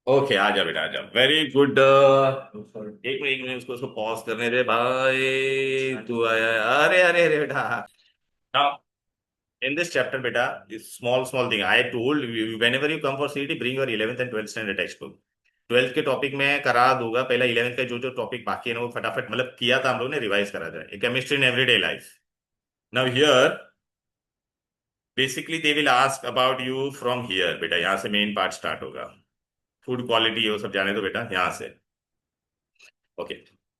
Okay, आ जा बेटा, आ जा। Very good. एक मिनट उसको उसको पॉज करने दे भाई। तू आया? अरे अरे अरे बेटा। नाउ इन दिस चैप्टर बेटा, small small thing I told you, whenever you come for CT bring your 11th and 12th standard textbook. 12th के टॉपिक में करा दूंगा, पहला 11th का जो जो टॉपिक बाकी है ना वो फटाफट मतलब किया था हम लोग ने, रिवाइज करा जाए। Chemistry in everyday life. Now here basically they will ask about you from here बेटा, यहाँ से मेन पार्ट स्टार्ट होगा। फूड क्वालिटी वो सब जाने दो बेटा यहाँ से। ओके।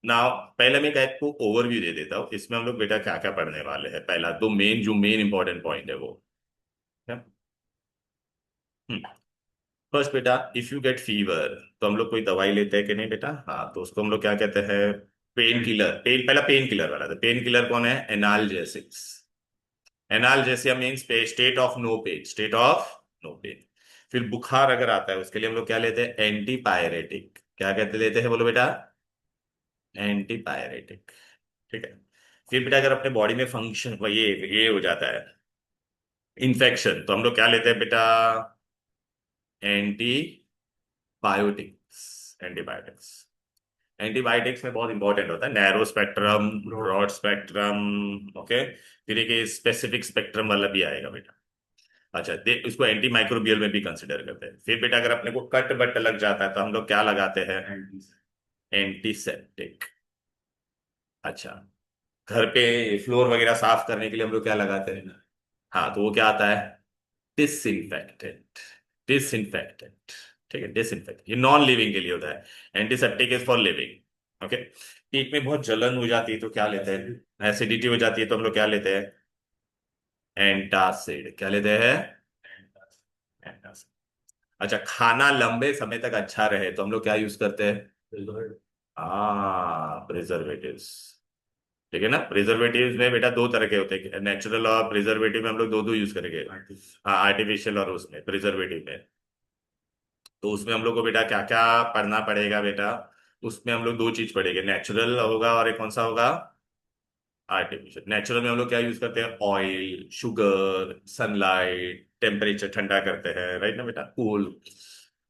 नाउ पहले मैं एक को ओवरव्यू दे देता हूँ, इसमें हम लोग बेटा क्या क्या पढ़ने वाले हैं। पहला दो मेन जो मेन इंपॉर्टेंट पॉइंट है वो फर्स्ट बेटा, इफ यू गेट फीवर तो हम लोग कोई दवाई लेते हैं कि नहीं बेटा? हाँ, तो उसको हम लोग क्या कहते हैं? Pain killer. पहला पेन किलर वाला था। पेन किलर कौन है? Analgesics. Analgesia means state of no pain, state of no pain. फिर बुखार अगर आता है उसके लिए हम लोग क्या लेते हैं? एंटीपायरेटिक। क्या कहते लेते हैं बोलो बेटा? एंटीपायरेटिक। ठीक है। फिर बेटा अगर अपने बॉडी में फंक्शन ये हो जाता है इन्फेक्शन, तो हम लोग क्या लेते हैं बेटा? एंटीबायोटिक्स। एंटीबायोटिक्स। एंटीबायोटिक्स में बहुत इंपॉर्टेंट होता है narrow spectrum, broad spectrum. Okay. फिर एक स्पेसिफिक स्पेक्ट्रम वाला भी आएगा बेटा। अच्छा देख, इसको एंटी माइक्रोबियल में भी कंसिडर करते हैं। फिर बेटा अगर अपने को कट बट लग जाता है तो हम लोग क्या लगाते हैं? एंटीसेप्टिक। अच्छा। घर पे फ्लोर वगैरह साफ करने के लिए हम लोग क्या लगाते हैं? हाँ, तो वो क्या आता है? डिसइंफेक्टेंट। डिसइंफेक्टेंट। ठीक है, डिसइंफेक्ट ये नॉन लिविंग के लिए होता है। Antiseptic is for living. Okay. पेट में बहुत जलन हो जाती है तो क्या लेते हैं? एसिडिटी हो जाती है तो हम लोग क्या लेते हैं? एंटासिड। क्या लेते हैं? एंटासिड। अच्छा, खाना लंबे समय तक अच्छा रहे तो हम लोग क्या यूज करते हैं? प्रिजर्वेटिव्स। ठीक है ना। प्रिजर्वेटिव्स में बेटा दो तरह के होते हैं, नेचुरल और प्रिजर्वेटिव में हम लोग दो दो यूज करेंगे। हाँ, आर्टिफिशियल और उसमें प्रिजर्वेटिव में। तो उसमें हम लोग को बेटा क्या क्या पढ़ना पड़ेगा बेटा? उसमें हम लोग दो चीज पढ़ेंगे, नेचुरल होगा और एक कौन सा होगा? आर्टिफिशियल। नेचुरल में हम लोग क्या यूज करते हैं? ऑयल, शुगर, सनलाइट, टेम्परेचर ठंडा करते हैं, राइट ना बेटा, कूल।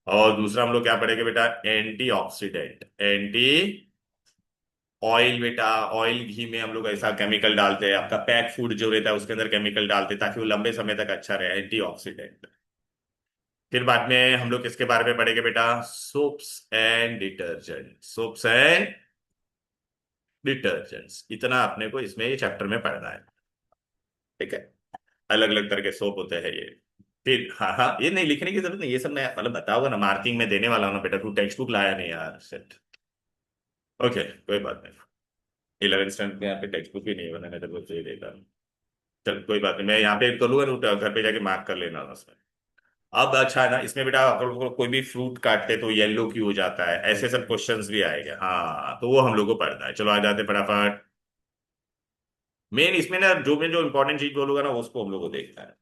और दूसरा हम लोग क्या पढ़ेंगे बेटा? Anti oxidant. एंटी ऑयल बेटा, ऑयल घी में हम लोग ऐसा केमिकल डालते हैं, आपका पैक फूड जो रहता है उसके अंदर केमिकल डालते हैं ताकि वो लंबे समय तक अच्छा रहे, एंटी ऑक्सीडेंट। फिर बाद में हम लोग किसके बारे में पढ़ेंगे बेटा? Soaps and detergent. Soaps and detergents, इतना अपने को इसमें ये चैप्टर में पढ़ना है। ठीक है। अलग अलग तरह के सोप होते हैं ये। फिर हाँ हाँ, ये नहीं लिखने की जरूरत नहीं, ये सब मैं मतलब बताऊंगा ना, मार्किंग में देने वाला हूँ ना बेटा। तू टेक्स्ट बुक लाया नहीं यार, सेट। ओके, कोई बात नहीं। 11th स्टैंडर्ड में यहाँ पे टेक्स्ट बुक भी नहीं बना, मैं तेरे को दे देता हूँ। चल कोई बात नहीं, मैं यहाँ पे कर लूंगा ना, घर पे जाके मार्क कर लेना उसमें। अब अच्छा है ना, इसमें बेटा अगर कोई भी फ्रूट काटते तो येलो क्यों हो जाता है, ऐसे सब क्वेश्चंस भी आएंगे। हाँ, तो वो हम लोग को पढ़ना है। चलो आ जाते फटाफट। मेन इसमें ना जो इंपॉर्टेंट चीज बोलूंगा ना उसको हम लोग को देखना है।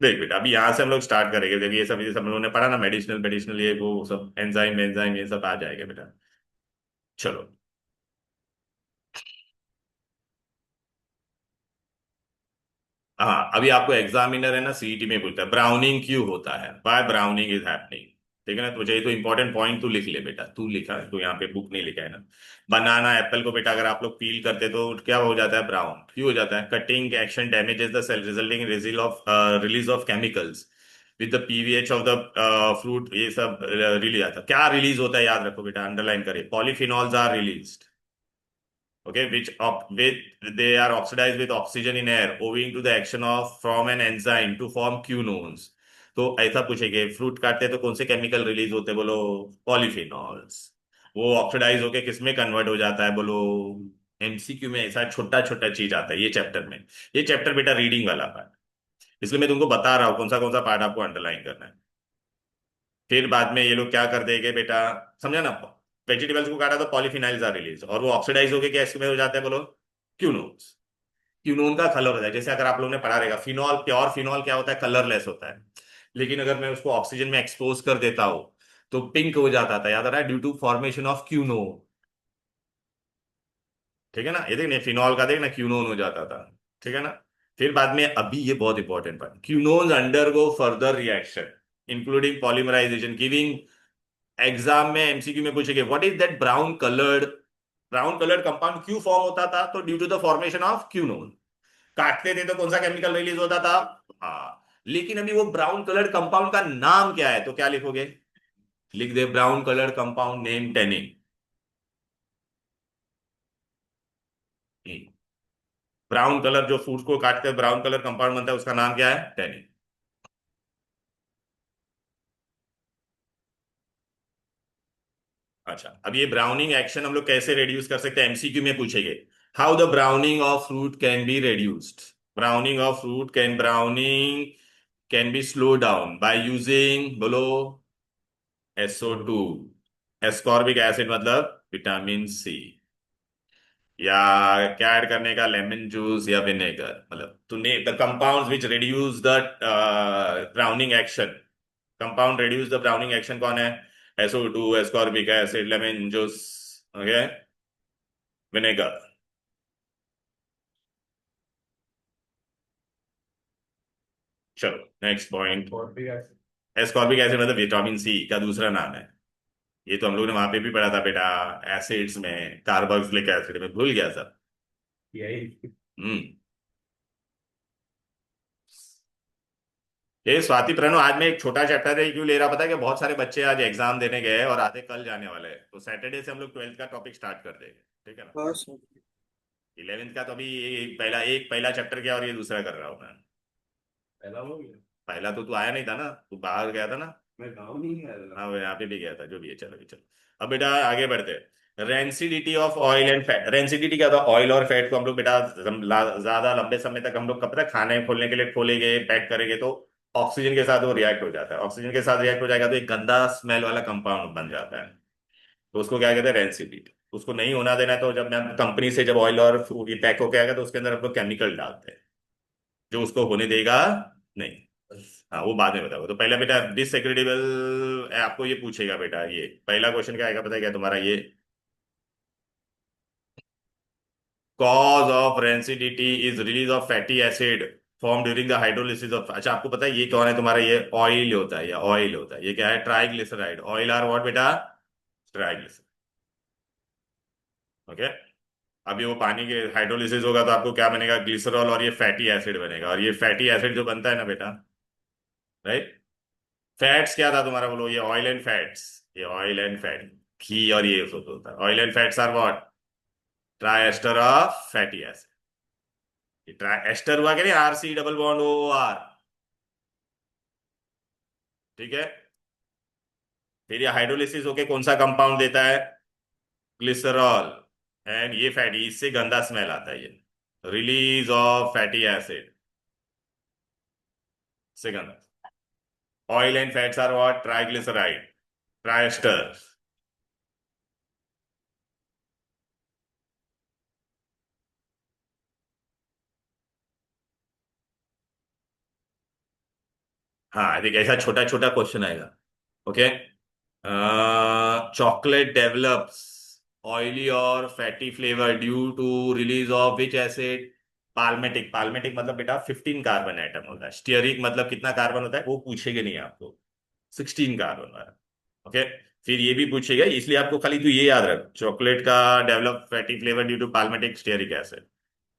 देख बेटा, अभी यहाँ से हम लोग स्टार्ट करेंगे। देखिए ये सब हम लोगों ने पढ़ा ना, मेडिसिनल मेडिसिनल ये वो सब, एंजाइम एंजाइम ये सब आ जाएगा बेटा। चलो। हाँ, अभी आपको एग्जामिनर है ना सीईटी में पूछता है ब्राउनिंग क्यों होता है, व्हाई ब्राउनिंग इज हैपनिंग। ठीक है ना, तो चाहिए तो इंपॉर्टेंट पॉइंट तू लिख ले बेटा। तू लिखा है तो यहाँ पे बुक नहीं लिखा है ना। बनाना एप्पल को बेटा अगर आप लोग पील करते तो क्या हो जाता है? ब्राउन क्यों हो जाता है? Cutting action damages the cell resulting in release of chemicals with the PVH of the fruit, ये सब रिलीज आता है। क्या रिलीज होता है याद रखो बेटा, अंडरलाइन करिए, polyphenols are release. Okay, with they are oxidized with oxygen in air owing to the action of from an enzyme to form quinones। तो ऐसा पूछेंगे, फ्रूट काटते हैं तो कौन से केमिकल रिलीज होते हैं बोलो? पॉलीफिनॉल्स। वो ऑक्सीडाइज होके किस में कन्वर्ट हो जाता है बोलो? एमसीक्यू में ऐसा छोटा छोटा चीज आता है ये चैप्टर में। ये चैप्टर बेटा रीडिंग वाला पार्ट, इसलिए मैं तुमको बता रहा हूँ कौन सा पार्ट आपको अंडरलाइन करना है। फिर बाद में ये लोग क्या कर देंगे बेटा, समझा ना? वेजिटेबल्स को काटा तो पॉलीफिनाइल्स आर रिलीज और वो ऑक्सीडाइज होके क्या इसमें हो जाता है बोलो? क्यूनोन्स। क्यूनोन का कलर होता है, जैसे अगर आप लोगों ने पढ़ा रहेगा फिनॉल, प्योर फिनॉल क्या होता है? कलरलेस होता है। लेकिन अगर मैं उसको ऑक्सीजन में एक्सपोज कर देता हूं तो पिंक हो जाता था, याद आ रहा है? Due to formation of quinone. ठीक है ना, ये देखना फिनॉल का देखना क्यूनोन हो जाता था। ठीक है ना। फिर बाद में अभी ये बहुत इंपॉर्टेंट बात, quinones undergo further reaction including polymerization giving exam में एमसीक्यू में पूछेंगे what is that brown coloured compound क्यों फॉर्म होता था, तो due to the formation of quinone. काटते थे तो कौन सा केमिकल रिलीज होता था? हाँ। लेकिन अभी वो ब्राउन कलर्ड कंपाउंड का नाम क्या है, तो क्या लिखोगे? लिख दे brown coloured compound name tannin. Brown colour जो फूड को काटते हैं ब्राउन कलर कंपाउंड बनता है, उसका नाम क्या है? टेनिन। अच्छा, अब ये ब्राउनिंग एक्शन हम लोग कैसे रिड्यूस कर सकते हैं, एमसीक्यू में पूछेंगे। How the browning of fruit can be reduced. Browning can be slow down by using, बोलो, SO2। एस्कॉर्बिक एसिड मतलब विटामिन सी, या क्या ऐड करने का, लेमन जूस या विनेगर, मतलब तूने the compounds which reduce the browning action. Compound reduce the browning action कौन है? SO2, ascorbic acid, lemon juice, okay, vinegar. चलो नेक्स्ट पॉइंट। एस्कॉर्बिक एसिड मतलब विटामिन सी का दूसरा नाम है। ये तो हम लोग ने वहां पे भी पढ़ा था बेटा, एसिड्स में, कार्बोक्सिलिक एसिड में, भूल गया सब। यही। हम्म। ये स्वाति प्रणो, आज मैं एक छोटा चैप्टर है क्यों ले रहा, पता है कि बहुत सारे बच्चे आज एग्जाम देने गए हैं और आधे कल जाने वाले हैं, तो सैटरडे से हम लोग 12th का टॉपिक स्टार्ट कर देंगे। ठीक है ना? हाँ सर। 11th का तो अभी पहला चैप्टर किया और ये दूसरा कर रहा हूँ मैं। पहला हो गया? पहला तो तू आया नहीं था ना, तू बाहर गया था ना। मैं गाँव नहीं गया था, हाँ वो यहाँ पे भी गया था, जो भी है, चलो भी चलो। अब बेटा आगे बढ़ते हैं। Rancidity of oil and fat. Rancidity क्या था? ऑयल और फैट को हम लोग बेटा ज्यादा लंबे समय तक हम लोग कब तक खाने खोलने के लिए खोलेंगे, पैक करेंगे, तो ऑक्सीजन के साथ वो रिएक्ट हो जाता है। ऑक्सीजन के साथ रिएक्ट हो जाएगा तो एक गंदा स्मेल वाला कंपाउंड बन जाता है, तो उसको क्या कहते हैं? रेंसिडिटी। उसको नहीं होना देना है, तो जब मैं कंपनी से जब ऑयल और फूड पैक होके आएगा तो उसके अंदर हम लोग केमिकल डालते हैं जो उसको होने देगा नहीं। हाँ वो बाद में बताओ, तो पहला बेटा डिसएग्रीडेबल आपको ये पूछेगा बेटा, ये पहला क्वेश्चन क्या आएगा पता है क्या तुम्हारा? ये cause of rancidity is release of fatty acid form during the hydrolysis of. अच्छा, आपको पता है ये कौन है तुम्हारा? ये ऑयल होता है, या ऑयल होता है, ये क्या है? ट्राइग्लिसराइड। ऑयल आर व्हाट बेटा? ट्राइग्लिसराइड। ओके। अभी वो पानी के हाइड्रोलिसिस होगा तो आपको क्या बनेगा? ग्लिसरॉल, और ये फैटी एसिड बनेगा, और ये फैटी एसिड जो बनता है ना बेटा, राइट। फैट्स क्या था तुम्हारा, बोलो? ये ऑयल एंड फैट्स। ये ऑयल एंड फैट, घी और ये सब होता है। Oil and fats are what? Tri of fatty acid. ये ट्राई एस्टर हुआ, क्या नहीं, RC डबल बॉन्ड OR। ठीक है। फिर ये हाइड्रोलिसिस होके कौन सा कंपाउंड देता है? ग्लिसरॉल। एंड ये फैटी, इससे गंदा स्मेल आता है ये, रिलीज ऑफ फैटी एसिड से गंदा। Oil and fats are what? Triglyceride, triester. हाँ देखिए, ऐसा छोटा छोटा क्वेश्चन आएगा। ओके। चॉकलेट डेवलप्स ऑयली और fatty flavour due to release of which acid? Palmitic. Palmitic मतलब बेटा 15 कार्बन एटम होता है। स्टीयरिक मतलब कितना कार्बन होता है, वो पूछेंगे नहीं आपको, 16 कार्बन वाला। ओके। फिर ये भी पूछेगा, इसलिए आपको खाली तू ये याद रख, चॉकलेट का develop fatty flavour due to palmitic stearic acid.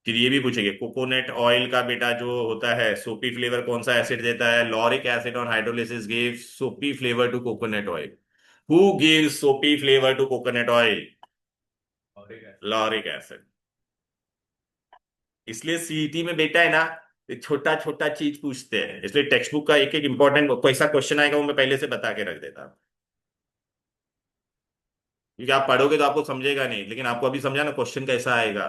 फिर ये भी पूछेंगे कोकोनट ऑयल का बेटा जो होता है सोपी फ्लेवर, कौन सा एसिड देता है? Lauric acid on hydrolysis gives soapy flavour to coconut oil. Who gives soapy flavour to coconut oil? Lauric acid. इसलिए सीईटी में बेटा है ना, छोटा छोटा चीज पूछते हैं, इसलिए टेक्स्ट बुक का एक एक इंपॉर्टेंट कैसा क्वेश्चन आएगा वो मैं पहले से बता के रख देता हूं। क्योंकि आप पढ़ोगे तो आपको समझेगा नहीं, लेकिन आपको अभी समझा ना क्वेश्चन कैसा आएगा।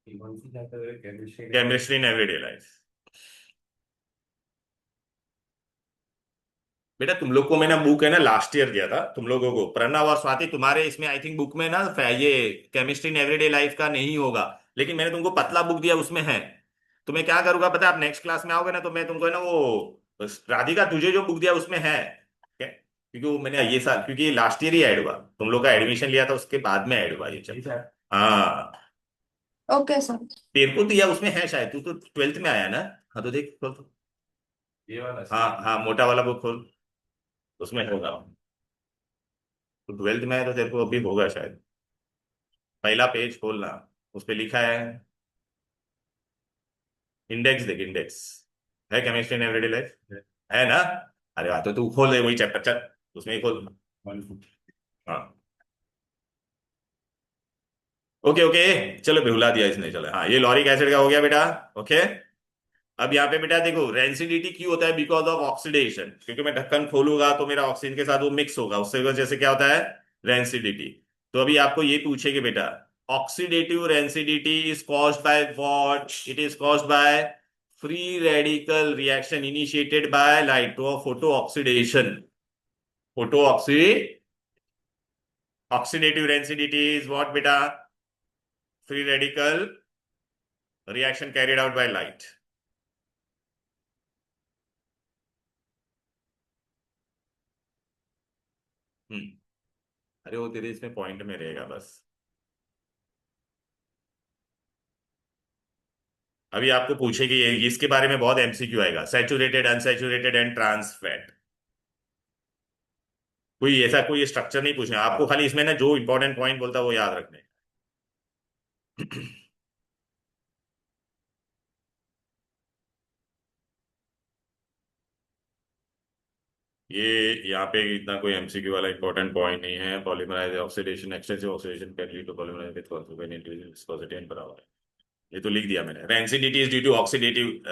Chemistry in everyday life. बेटा तुम लोग को मैंने बुक है ना लास्ट ईयर दिया था तुम लोगों को, प्रणव और स्वाति, तुम्हारे इसमें आई थिंक बुक में ना ये केमिस्ट्री इन एवरीडे लाइफ का नहीं होगा, लेकिन मैंने तुमको पतला बुक दिया, उसमें है। तो मैं क्या करूंगा पता है, आप नेक्स्ट क्लास में आओगे ना तो मैं तुमको है ना वो राधिका तुझे जो बुक दिया उसमें है, क्या? क्योंकि वो मैंने ये साल, क्योंकि ये लास्ट ईयर ही ऐड हुआ, तुम लोग का एडमिशन लिया था उसके बाद में ऐड हुआ ये, चल। हाँ, ओके सर। तेरे को दिया उसमें है शायद, तू तो 12th में आया ना। हाँ तो देख 12th। ये वाला हाँ हाँ, मोटा वाला बुक खोल, उसमें होगा। तो 12th में है तो तेरे को अभी होगा शायद। पहला पेज खोलना, उस पे लिखा है, इंडेक्स देख, इंडेक्स है, केमिस्ट्री इन एवरीडे लाइफ है ना। अरे वाह, तो तू खोल दे वही चैप्टर, चल उसमें ही खोल। हाँ, ओके ओके, चलो भुला दिया इसने, चलो हाँ, ये लॉरिक एसिड का हो गया बेटा। ओके, अब यहाँ पे बेटा देखो, रेंसिडिटी क्यों होता है, बिकॉज ऑफ ऑक्सीडेशन, क्योंकि मैं ढक्कन खोलूंगा तो मेरा ऑक्सीजन के साथ वो मिक्स होगा, उससे वजह से क्या होता है, रेंसिडिटी। तो अभी आपको ये पूछेगी बेटा, oxidative rancidity is caused by what, it is caused by free radical reaction initiated by light, तो photo oxidation, photo oxy, oxidative rancidity is what बेटा, free radical reaction carried out by light. हम्म, अरे वो तेरे इसमें point में रहेगा बस। अभी आपको पूछेगी इसके बारे में बहुत एमसीक्यू आएगा, saturated unsaturated and trans fat. कोई ऐसा कोई स्ट्रक्चर नहीं पूछना आपको, खाली इसमें ना जो इंपॉर्टेंट पॉइंट बोलता है वो याद रखने। ये यहाँ पे इतना कोई एमसीक्यू वाला इंपॉर्टेंट पॉइंट नहीं है। Polymerize oxidation, extensive oxidation can lead to polymerize with consequent increase in viscosity and power. ये तो लिख दिया मैंने, rancidity is due to oxidative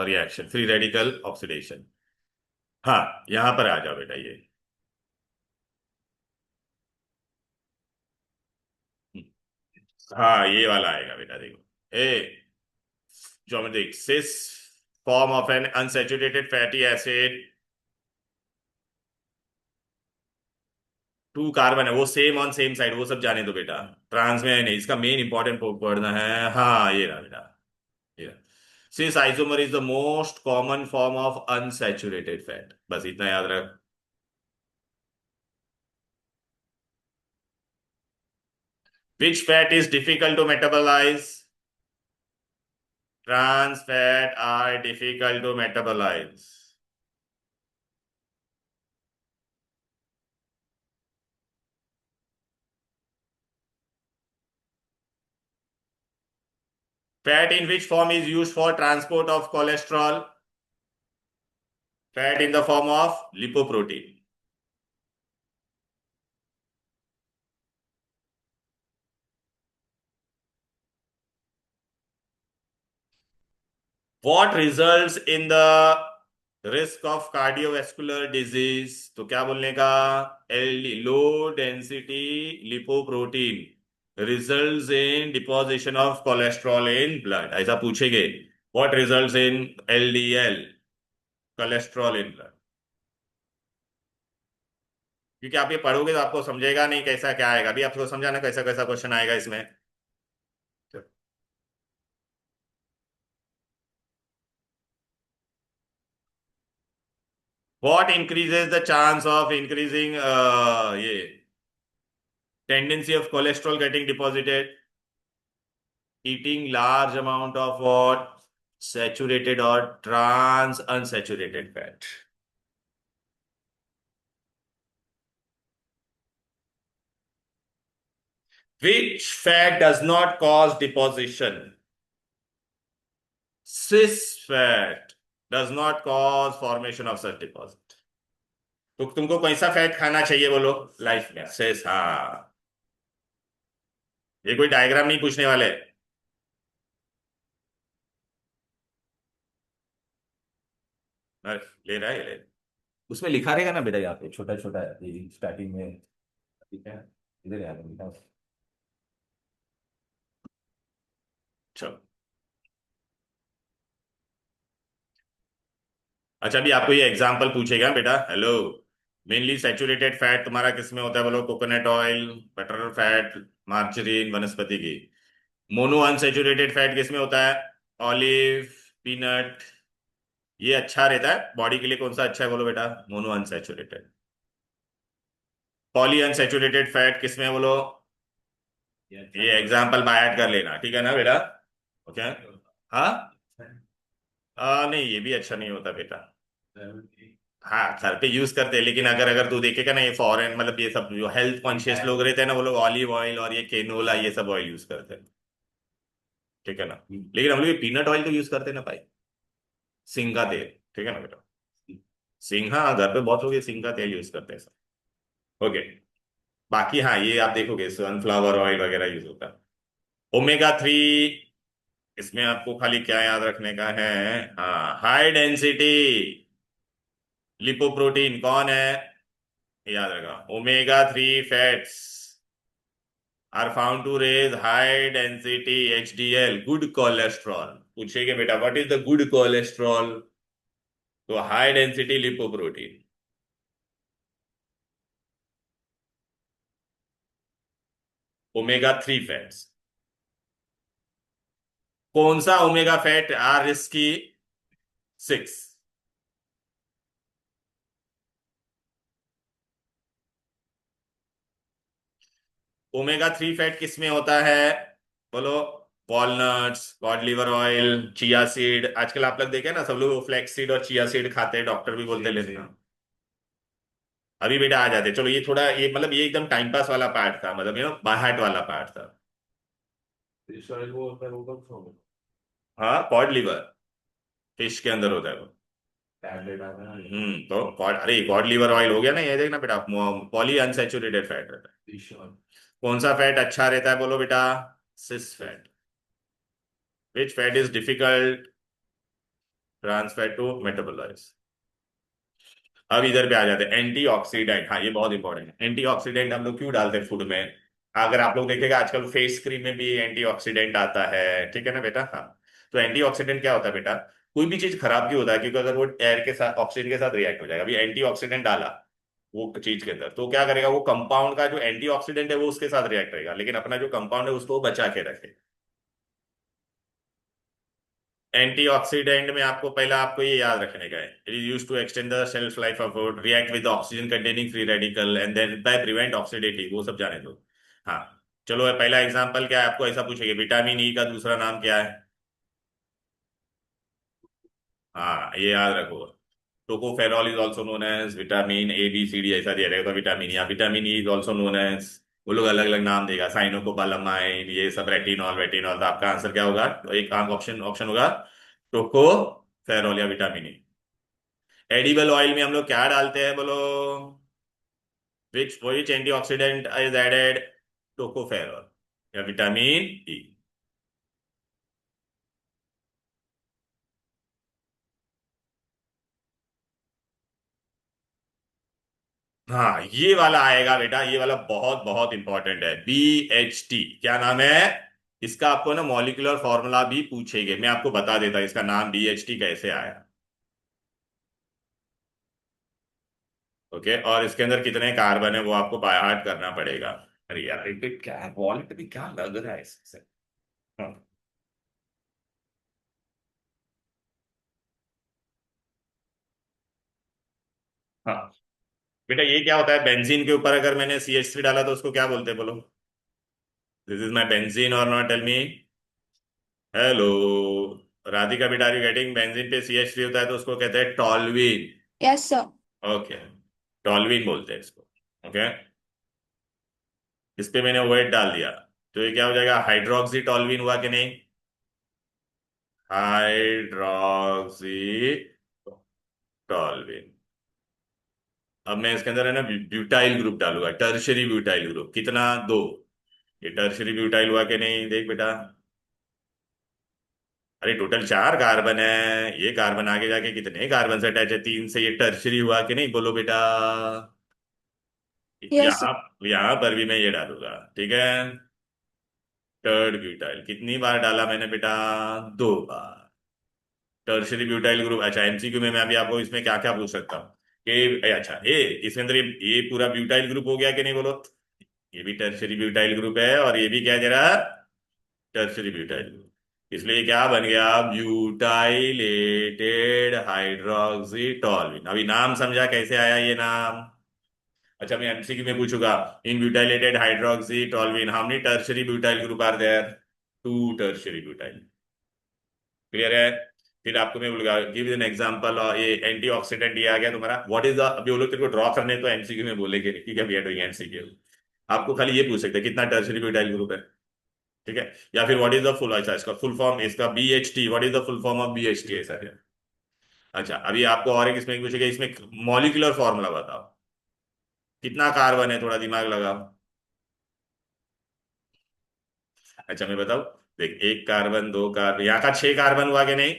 reaction, free radical oxidation. हाँ, यहाँ पर आ जाओ बेटा ये। हाँ, ये वाला आएगा बेटा, देखो a, geometric cis form of an unsaturated fatty acid, two carbon है, वो सेम ऑन सेम साइड, वो सब जाने दो बेटा, ट्रांस में है नहीं, इसका मेन इंपॉर्टेंट पढ़ना है। हाँ, ये रहा बेटा, ये रहा। Cis isomer is the most common form of unsaturated fat, बस इतना याद रख। Which fat is difficult to metabolize, trans fat are difficult to metabolize. Fat in which form is use for transport of cholesterol, fat in the form of lipoprotein. What results in the risk of cardiovascular disease, तो क्या बोलने का, L low density lipoprotein results in deposition of cholesterol in blood, ऐसा पूछेंगे। What results in LDL, cholesterol in blood. क्योंकि आप ये पढ़ोगे तो आपको समझेगा नहीं कैसा क्या आएगा, अभी आपको समझाना कैसा कैसा क्वेश्चन आएगा इसमें। What increases the chance of increasing ये tendency of cholesterol getting deposited, eating large amount of what, saturated or trans unsaturated fat. Which fat does not cause deposition, cis fat does not cause formation of such deposit। तो तुमको कौन सा fat खाना चाहिए बोलो life में, सिस, हाँ। ये कोई डायग्राम नहीं पूछने वाले। अरे, ले रहा है, ले। उसमें लिखा रहेगा ना बेटा, यहाँ पे छोटा छोटा स्टार्टिंग में, ठीक है, इधर याद लिखा। चलो, अच्छा अभी आपको ये एग्जांपल पूछेगा बेटा, हेलो, मेनली सैचुरेटेड फैट तुम्हारा किस में होता है बोलो, coconut oil, butter fat, margarine, वनस्पति की। मोनो अनसैचुरेटेड फैट किस में होता है, ऑलिव, पीनट। ये अच्छा रहता है बॉडी के लिए, कौन सा अच्छा है बोलो बेटा, mono unsaturated. Poly unsaturated fat किस में है बोलो, ये एग्जांपल बाय ऐड कर लेना, ठीक है ना बेटा। ओके, हाँ, नहीं ये भी अच्छा नहीं होता बेटा। हाँ घर पे यूज करते हैं, लेकिन अगर अगर तू देखेगा ना, ये फॉरेन मतलब ये सब जो हेल्थ कॉन्शियस लोग रहते हैं ना, वो लोग ऑलिव ऑयल और ये केनोला ये सब ऑयल यूज करते हैं। ठीक है ना, लेकिन हम लोग ये पीनट ऑयल तो यूज करते हैं ना भाई, सिंग का तेल। ठीक है ना बेटा, सिंग, हाँ घर पे बहुत लोग ये सिंग का तेल यूज करते हैं सब। ओके, बाकी हाँ ये आप देखोगे सनफ्लावर ऑयल वगैरह यूज होता है। ओमेगा 3, इसमें आपको खाली क्या याद रखने का है, हाँ हाई डेंसिटी लिपोप्रोटीन कौन है, याद रखा, omega 3 fats are found to raise high density HDL good cholesterol. पूछेगा बेटा what is the good cholesterol, तो high density lipoprotein, omega 3 fats. कौन सा omega fat are risky, 6। Omega 3 fat किस में होता है, बोलो, walnuts, cod liver oil, chia seed. आजकल आप लोग देखे ना, सब लोग फ्लैक्स सीड और चिया सीड खाते हैं, डॉक्टर भी बोलते लेना। अभी बेटा आ जाते, चलो ये थोड़ा ये मतलब ये एकदम टाइम पास वाला पार्ट था, मतलब बाहट वाला पार्ट था। हाँ कॉड लिवर फिश के अंदर होता है वो। तो कॉड, अरे कॉड लिवर ऑयल हो गया ना, ये देखना बेटा, पॉली अनसैचुरेटेड फैट रहता है। कौन सा फैट अच्छा रहता है बोलो बेटा, cis fat. Which fat is difficult trans fat to metabolize. अब इधर पे आ जाते हैं एंटीऑक्सीडेंट, हाँ ये बहुत इंपॉर्टेंट है। एंटीऑक्सीडेंट हम लोग क्यों डालते हैं फूड में, अगर आप लोग देखेगा आजकल फेस क्रीम में भी एंटीऑक्सीडेंट आता है, ठीक है ना बेटा, हाँ। तो एंटीऑक्सीडेंट क्या होता है बेटा, कोई भी चीज खराब क्यों होता है, क्योंकि अगर वो एयर के साथ ऑक्सीजन के साथ रिएक्ट हो जाएगा। अभी एंटीऑक्सीडेंट डाला वो चीज के अंदर, तो क्या करेगा, वो कंपाउंड का जो एंटीऑक्सीडेंट है वो उसके साथ रिएक्ट करेगा, लेकिन अपना जो कंपाउंड है उसको वो बचा के रखे। एंटीऑक्सीडेंट में आपको पहला आपको ये याद रखने का है, it is used to extend the shelf life of food, react with oxygen containing free radical and then by prevent oxidative, वो सब जाने दो। हाँ चलो पहला एग्जांपल क्या है, आपको ऐसा पूछेंगे विटामिन ई का दूसरा नाम क्या है, हाँ ये याद रखो, tocopherol is also known as vitamin A B C D, ऐसा दिया रहेगा विटामिन, या vitamin E is also known as, वो लोग अलग अलग नाम देगा, साइनोकोबालामाइन ये सब, रेटिनॉल वेटिनॉल, तो आपका आंसर क्या होगा, तो एक ऑप्शन ऑप्शन होगा टोकोफेरॉल या विटामिन ई। एडिबल ऑयल में हम लोग क्या डालते हैं बोलो, विच एंटीऑक्सीडेंट इज एडेड, टोकोफेरॉल या विटामिन ई। हाँ ये वाला आएगा बेटा, ये वाला बहुत बहुत इंपॉर्टेंट है, BHT, क्या नाम है इसका, आपको ना मॉलिक्यूलर फॉर्मूला भी पूछेंगे, मैं आपको बता देता हूं इसका नाम BHT कैसे आया। ओके, और इसके अंदर कितने कार्बन है वो आपको बाय हार्ट करना पड़ेगा। अरे यार ये क्या है, वॉलेट भी क्या लग रहा है इससे। हाँ हाँ बेटा, ये क्या होता है, बेंजीन के ऊपर अगर मैंने CH3 डाला तो उसको क्या बोलते हैं बोलो, दिस इज माई बेंजीन और not, tell me. Hello Radhika बेटा, आर यू गेटिंग, बेंजीन पे CH3 होता है तो उसको कहते हैं toluene. Yes sir. Okay, toluene बोलते हैं इसको। ओके, इस पे मैंने वेट डाल दिया, तो ये क्या हो जाएगा, हाइड्रोक्सी टॉलवीन हुआ कि नहीं, हाइड्रोक्सी टॉलवीन। अब मैं इसके अंदर है ना ब्यूटाइल ग्रुप डालूंगा, टर्शरी ब्यूटाइल ग्रुप, कितना, 2। ये टर्शरी ब्यूटाइल हुआ कि नहीं, देख बेटा, अरे टोटल 4 कार्बन है, ये कार्बन आगे जाके कितने कार्बन से अटैच है, 3 से, ये टर्शरी हुआ कि नहीं बोलो बेटा। यस यहाँ यहाँ पर भी मैं ये डालूंगा, ठीक है, टर्ड ब्यूटाइल, कितनी बार डाला मैंने बेटा, 2 बार। टर्शरी ब्यूटाइल ग्रुप, अच्छा MCQ में मैं अभी आपको इसमें क्या क्या पूछ सकता हूँ कि अच्छा ये इसके अंदर ये पूरा ब्यूटाइल ग्रुप हो गया कि नहीं बोलो, ये भी टर्शरी ब्यूटाइल ग्रुप है और ये भी क्या जरा टर्शरी ब्यूटाइल ग्रुप, इसलिए क्या बन गया, ब्यूटाइलेटेड हाइड्रोक्सी टॉलविन। अभी नाम समझा कैसे आया ये नाम। अच्छा मैं MCQ में पूछूंगा, in butylated hydroxy toluene how many tertiary butyl group are there, 2 tertiary butyl, clear है। फिर आपको मैं बोलूंगा गिव एन एग्जांपल, और ये एंटीऑक्सीडेंट ये आ गया तुम्हारा, व्हाट इज द, अभी वो लोग तेरे को ड्रॉ करने तो एमसीक्यू में बोलेंगे, ठीक है, वी आर डूइंग एमसीक्यू। आपको खाली ये पूछ सकते हैं कितना टर्शियरी ब्यूटाइल ग्रुप है, ठीक है, या फिर व्हाट इज द फुल, अच्छा इसका फुल फॉर्म, इसका BHT, what is the full form of BHT, ऐसा है। अच्छा अभी आपको और एक इसमें पूछेगा, इसमें मॉलिक्यूलर फॉर्मूला बताओ, कितना कार्बन है, थोड़ा दिमाग लगाओ। अच्छा मैं बताऊं, देख एक कार्बन, दो कार्बन, यहाँ का 6 कार्बन हुआ कि नहीं,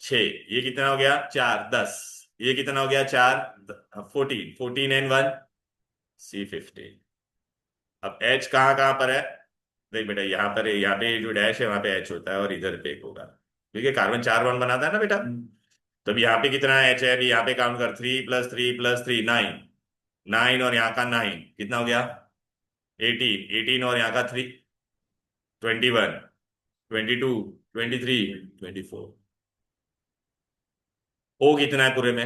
6, ये कितना हो गया, 4, 10, ये कितना हो गया, 4, 14, 14 and 1, C15। अब H कहाँ कहाँ पर है, देख बेटा यहाँ पर, यहाँ पे जो डैश है वहां पे H होता है, और इधर पे एक होगा, ठीक है, कार्बन 4 बॉन्ड बनाता है ना बेटा। तो अभी यहाँ पे कितना H है, अभी यहाँ पे काउंट कर, 3 + 3 + 3 9, 9 और यहाँ का 9 कितना हो गया, 18, 18 और यहाँ का 3, 21, 22, 23, 24। O कितना है पूरे में,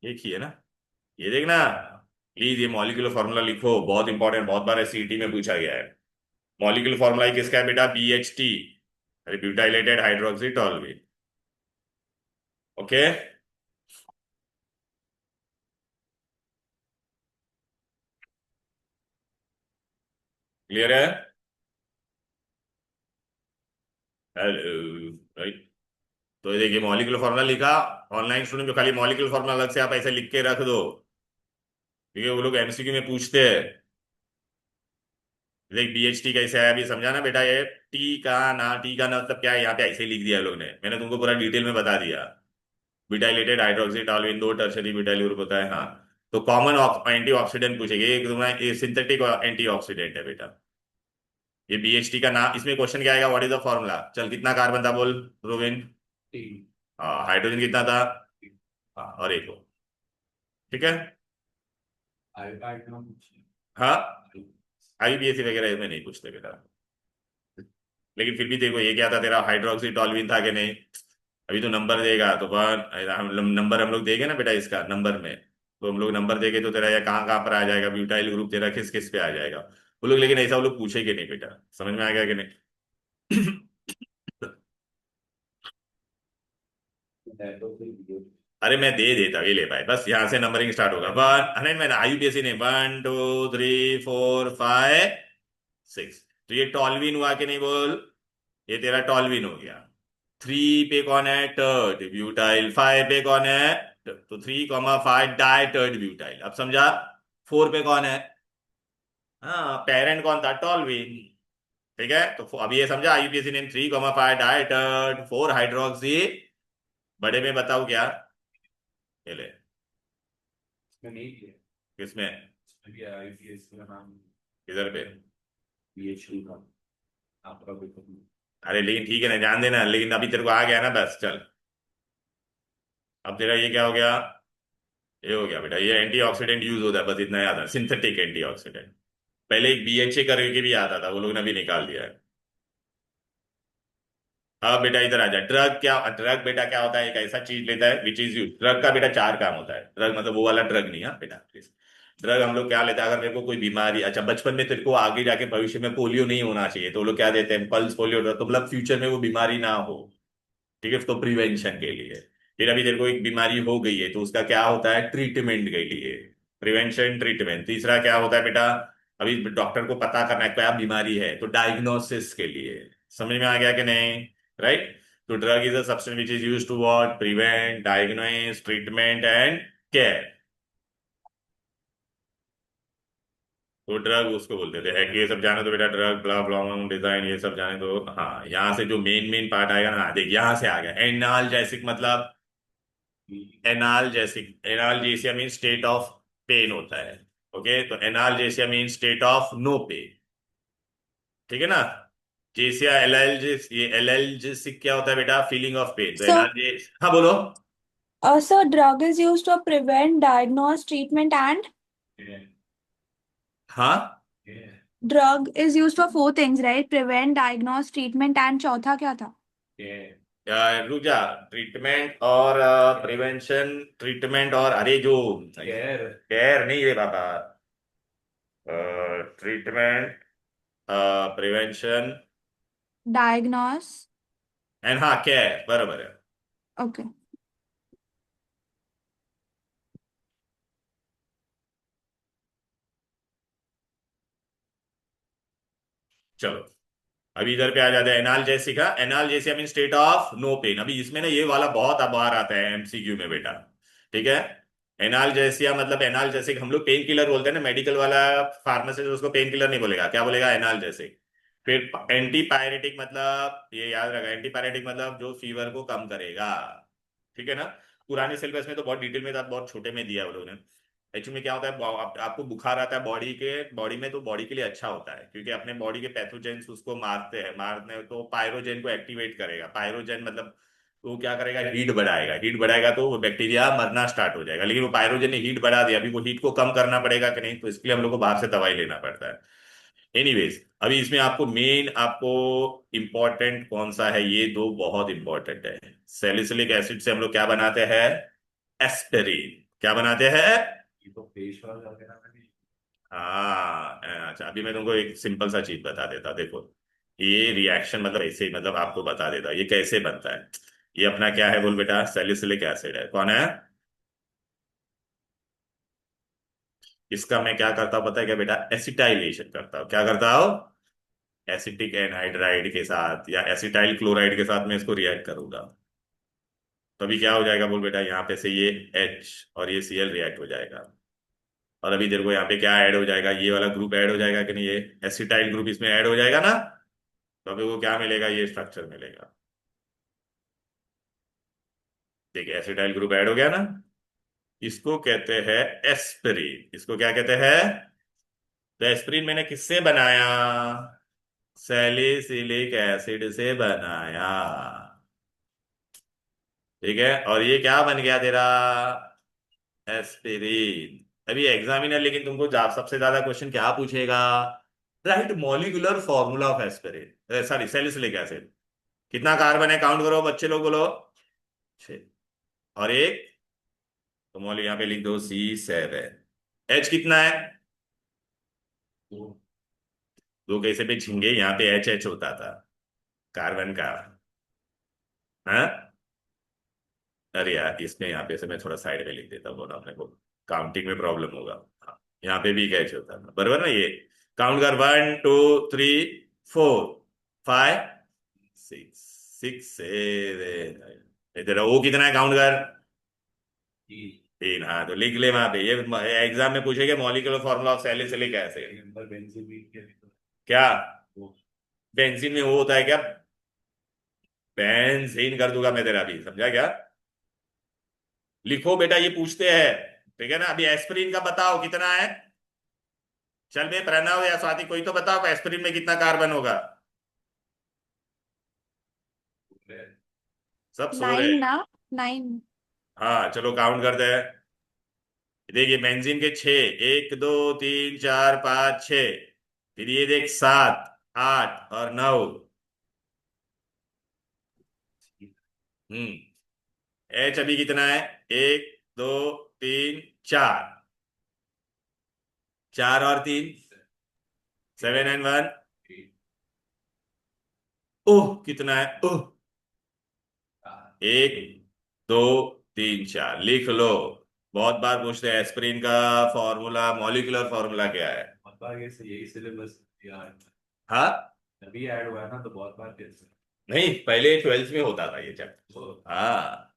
एक ही है ना, ये देखना, प्लीज ये मॉलिक्यूलर फॉर्मूला लिखो, बहुत इंपॉर्टेंट, बहुत बार सीईटी में पूछा गया है। मॉलिक्यूलर फॉर्मूला किसका है बेटा, बीएचटी, अरे ब्यूटाइलेटेड हाइड्रोक्सी टॉलवेट। ओके, क्लियर है, हेलो, राइट। तो ये देखिए मॉलिक्यूलर फॉर्मूला लिखा, ऑनलाइन स्टूडेंट को खाली मॉलिक्यूलर फॉर्मूला अलग से आप ऐसे लिख के रख दो, क्योंकि वो लोग एमसीक्यू में पूछते हैं। देख बीएचटी कैसे आया अभी समझाना बेटा, ये टी का ना मतलब क्या है, यहाँ पे ऐसे ही लिख दिया लोग ने, मैंने तुमको पूरा डिटेल में बता दिया। ब्यूटाइलेटेड हाइड्रोक्सी टॉलुइन, दो टर्शरी ब्यूटाइल ग्रुप होता है, हाँ। तो कॉमन एंटीऑक्सीडेंट पूछेंगे, एक तुम्हारा ये सिंथेटिक एंटीऑक्सीडेंट है बेटा। ये बीएचटी का नाम, इसमें क्वेश्चन क्या आएगा, व्हाट इज द फॉर्मूला, चल कितना कार्बन था बोल रोबिन, हाँ हाइड्रोजन कितना था, हाँ और एक हो, ठीक है, हाँ आईपीएससी वगैरह इसमें नहीं पूछते बेटा। लेकिन फिर भी देखो ये क्या था तेरा, हाइड्रोक्सी टॉलविन था कि नहीं, अभी तो नंबर देगा तो नंबर हम लोग देंगे ना बेटा, इसका नंबर में, तो हम लोग नंबर देंगे तो तेरा ये कहाँ कहाँ पर आ जाएगा, ब्यूटाइल ग्रुप तेरा किस किस पे आ जाएगा वो लोग, लेकिन ऐसा वो लोग पूछेंगे नहीं बेटा, समझ में आ गया कि नहीं। अरे मैं दे देता, ये ले पाए, बस यहाँ से नंबरिंग स्टार्ट होगा, वन, नहीं मैंने आईयूपीएसी नहीं, 1 2 3 4 5 6, तो ये टॉलविन हुआ कि नहीं बोल, ये तेरा टॉलविन हो गया। 3 पे कौन है, टर्ड ब्यूटाइल, 5 पे कौन है, तो 3,5 डाई टर्ड ब्यूटाइल, अब समझा। 4 पे कौन है, हाँ पेरेंट कौन था, टॉलविन, ठीक है, तो अभी ये समझा, आईयूपीएसी नेम 3,5 डाई टर्ड 4 हाइड्रोक्सी, बड़े में बताओ क्या, ये ले, किसमें, किधर पे, अरे लेकिन ठीक है ना, ध्यान देना, लेकिन अभी तेरे को आ गया ना, बस चल। अब तेरा ये क्या हो गया, ये हो गया बेटा, ये एंटीऑक्सीडेंट यूज होता है, बस इतना याद है, सिंथेटिक एंटीऑक्सीडेंट। पहले एक बीएचए करके भी आता था, वो लोग ने भी निकाल दिया है। अब बेटा इधर आ जा, ड्रग क्या, ड्रग बेटा क्या होता है, एक ऐसा चीज लेता है विच इज यूज, ड्रग का बेटा 4 काम होता है, ड्रग मतलब वो वाला ड्रग नहीं, हाँ बेटा प्लीज। ड्रग हम लोग क्या लेते हैं, अगर मेरे को कोई बीमारी, अच्छा बचपन में तेरे को आगे जाके भविष्य में पोलियो नहीं होना चाहिए, तो वो लोग क्या देते हैं, पल्स पोलियो, तो मतलब फ्यूचर में वो बीमारी ना हो, ठीक है, तो प्रिवेंशन के लिए। फिर अभी तेरे को एक बीमारी हो गई है तो उसका क्या होता है, ट्रीटमेंट के लिए, प्रिवेंशन ट्रीटमेंट। तीसरा क्या होता है बेटा, अभी डॉक्टर को पता करना है क्या बीमारी है, तो डायग्नोसिस के लिए, समझ में आ गया कि नहीं, राइट। तो drug is a substance which is use to what, prevent, diagnose, treatment and care. तो ड्रग उसको बोलते थे, है कि ये सब जाने तो बेटा, ड्रग ब्ला ब्ला डिजाइन ये सब जाने तो, हाँ यहाँ से जो मेन मेन पार्ट आएगा ना, हाँ, देख यहाँ से आ गया एनाल्जेसिक, मतलब analgesic, analgesia mean state of pain होता है, ओके, तो analgesia mean state of no pain, ठीक है ना। जेसिया एलएलजिस, ये एलएलजेसिक क्या होता है बेटा, फीलिंग ऑफ पेन, तो So, एनाल्जेस, हाँ बोलो, drug is used to prevent, diagnose, treatment, and हाँ drug is used for four things, right? Prevent, diagnose, treatment, and चौथा क्या था? रुक जा, ट्रीटमेंट और प्रिवेंशन, ट्रीटमेंट और अरे जो केयर, केयर नहीं रे बाबा, ट्रीटमेंट, प्रिवेंशन Diagnose, एंड हाँ care बरोबर है. ओके. चलो अभी इधर पे आ जाते हैं. एनाल्जेसिका, analgesia mean state of no pain. अभी इसमें ना ये वाला बहुत बार आता है एमसीक्यू में बेटा. ठीक है. एनाल्जेसिया मतलब एनाल्जेसिक हम लोग पेन किलर बोलते हैं ना, मेडिकल वाला फार्मासिस्ट उसको पेन किलर नहीं बोलेगा, क्या बोलेगा? एनाल्जेसिक. फिर एंटी पायरेटिक मतलब ये याद रखा, एंटी पायरेटिक मतलब जो फीवर को कम करेगा. ठीक है ना. पुराने सिलेबस में तो बहुत डिटेल में था, बहुत छोटे में दिया है वो लोगों ने. एक्चुअली में क्या होता है, आपको बुखार आता है बॉडी में, तो बॉडी के लिए अच्छा होता है क्योंकि अपने बॉडी के पैथोजेंस उसको मारते हैं, मारने तो पायरोजेन को एक्टिवेट करेगा. पायरोजेन मतलब वो क्या करेगा, हीट बढ़ाएगा. हीट बढ़ाएगा तो वो बैक्टीरिया मरना स्टार्ट हो जाएगा. लेकिन वो पायरोजेन ने हीट बढ़ा दिया, अभी वो हीट को कम करना पड़ेगा कि नहीं, तो इसके लिए हम लोग को बाहर से दवाई लेना पड़ता है. एनीवेज अभी इसमें आपको मेन आपको इंपॉर्टेंट कौन सा है, ये दो बहुत इंपॉर्टेंट है. सैलिसिलिक एसिड से हम लोग क्या बनाते हैं? एस्पिरिन. क्या बनाते हैं? ये तो फेस वॉश वगैरह में भी। हाँ. अच्छा अभी मैं तुमको एक सिंपल सा चीज बता देता, देखो. ये रिएक्शन मतलब ऐसे ही, मतलब आपको बता देता ये कैसे बनता है. ये अपना क्या है बोल बेटा? सैलिसिलिक एसिड है. कौन है? इसका मैं क्या करता हूँ पता है क्या बेटा? एसिटाइलेशन करता हूँ. क्या करता हूँ? एसिटिक एनहाइड्राइड के साथ या एसिटाइल क्लोराइड के साथ मैं इसको रिएक्ट करूंगा. तभी क्या हो जाएगा बोल बेटा? यहाँ पे से ये H और ये Cl रिएक्ट हो जाएगा. और अभी देखो यहाँ पे क्या ऐड हो जाएगा, ये वाला ग्रुप ऐड हो जाएगा कि नहीं? ये एसिटाइल ग्रुप इसमें ऐड हो जाएगा ना. तो अभी वो क्या मिलेगा? ये स्ट्रक्चर मिलेगा. देखिए एसिटाइल ग्रुप ऐड हो गया ना. इसको कहते हैं एस्पिरिन. इसको क्या कहते हैं? तो एस्पिरिन मैंने किससे बनाया? सैलिसिलिक एसिड से बनाया. ठीक है. और ये क्या बन गया तेरा? एस्पिरिन. अभी एग्जामिनर लेकिन तुमको सबसे ज्यादा क्वेश्चन क्या पूछेगा? Right molecular formula of aspirin, sorry salicylic acid. कितना कार्बन है काउंट करो बच्चे लोग बोलो. 6. और एक, तो मॉल यहाँ पे लिख दो C7. H कितना है? तो दो कैसे पे झिंगे, यहाँ पे H होता था कार्बन का. हाँ. अरे यार इसमें यहाँ पे से मैं थोड़ा साइड में लिख देता हूँ ना, अपने को काउंटिंग में प्रॉब्लम होगा. हाँ, यहाँ पे भी कैच होता था बराबर ना. ये काउंट कर, 1 2 3 4 5 6. 6 7. तेरा वो कितना है काउंट कर? ये 3. हाँ तो लिख ले वहां पे, ये एग्जाम में पूछेगा molecular formula of salicylic acid. Number benzene के भी तो क्या? वो बेंजीन में वो होता है क्या? बेंजीन कर दूंगा मैं तेरा भी, समझा क्या? लिखो बेटा, ये पूछते हैं. ठीक है ना. अभी एस्पिरिन का बताओ कितना है. चल बे प्रणव या स्वाति कोई तो बताओ एस्पिरिन में कितना कार्बन होगा. सब सो रहे 9 हैं. ना. 9. हाँ चलो काउंट करते हैं. देखिए बेंजीन के 6, 1 2 3 4 5 6. फिर ये देख 7 8 और 9. हम्म. एच अभी कितना है? 1 2 3 4. 4 और 3. 7 and 1. ओह कितना है? ओह. 1 2 3 4 लिख लो. बहुत बार पूछते हैं एस्पिरिन का फॉर्मूला, मॉलिक्यूलर फॉर्मूला क्या है. बहुत बार ये यही सिलेबस यार हाँ. अभी ऐड हुआ है ना, तो बहुत बार कैसे नहीं पहले 12th में होता था ये चैप्टर. तो हाँ.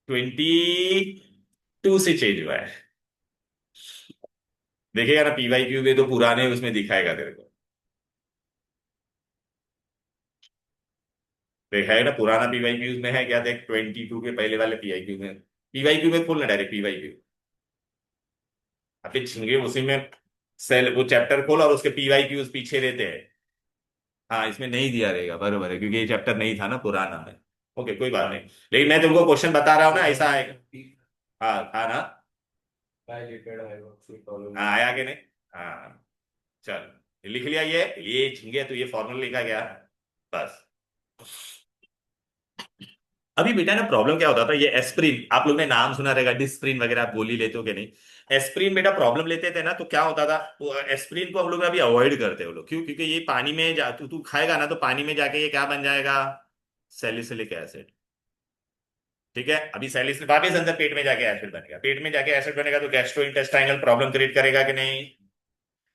22 से चेंज हुआ है. देखेगा ना PYQ में, तो पुराने उसमें दिखाएगा तेरे को. देखा है ना पुराना PYQ में है क्या, देख 22 के पहले वाले PYQ में. PYQ में खोल ना डायरेक्ट PYQ. अभी झिंगे उसी में. सेल वो चैप्टर खोल और उसके PYQs पीछे रहते हैं. हाँ इसमें नहीं दिया रहेगा बरोबर है, क्योंकि ये चैप्टर नहीं था ना, पुराना है. ओके कोई बात नहीं. लेकिन मैं तुमको क्वेश्चन बता रहा हूँ ना, ऐसा आएगा. हाँ था ना. डायलेटेड हाइड्रोक्सी टॉलरेंस हाँ आया कि नहीं? हाँ. चल लिख लिया ये झिंगे, तो ये फॉर्मूला लिखा गया. बस. अभी बेटा ना प्रॉब्लम क्या होता था, ये एस्प्रिन आप लोग ने नाम सुना रहेगा, डिस्प्रिन वगैरह आप गोली लेते हो कि नहीं. एस्प्रिन बेटा प्रॉब्लम लेते थे ना, तो क्या होता था, वो एस्प्रिन को हम लोग अभी अवॉइड करते हैं वो लोग. क्यों? क्योंकि ये पानी में जा तू तू खाएगा ना, तो पानी में जाके ये क्या बन जाएगा? Salicylic acid. ठीक है, अभी सैलिसिलिक वापस अंदर पेट में जाके एसिड बनेगा, पेट में जाके एसिड बनेगा तो गैस्ट्रो इंटेस्टाइनल प्रॉब्लम क्रिएट करेगा कि नहीं।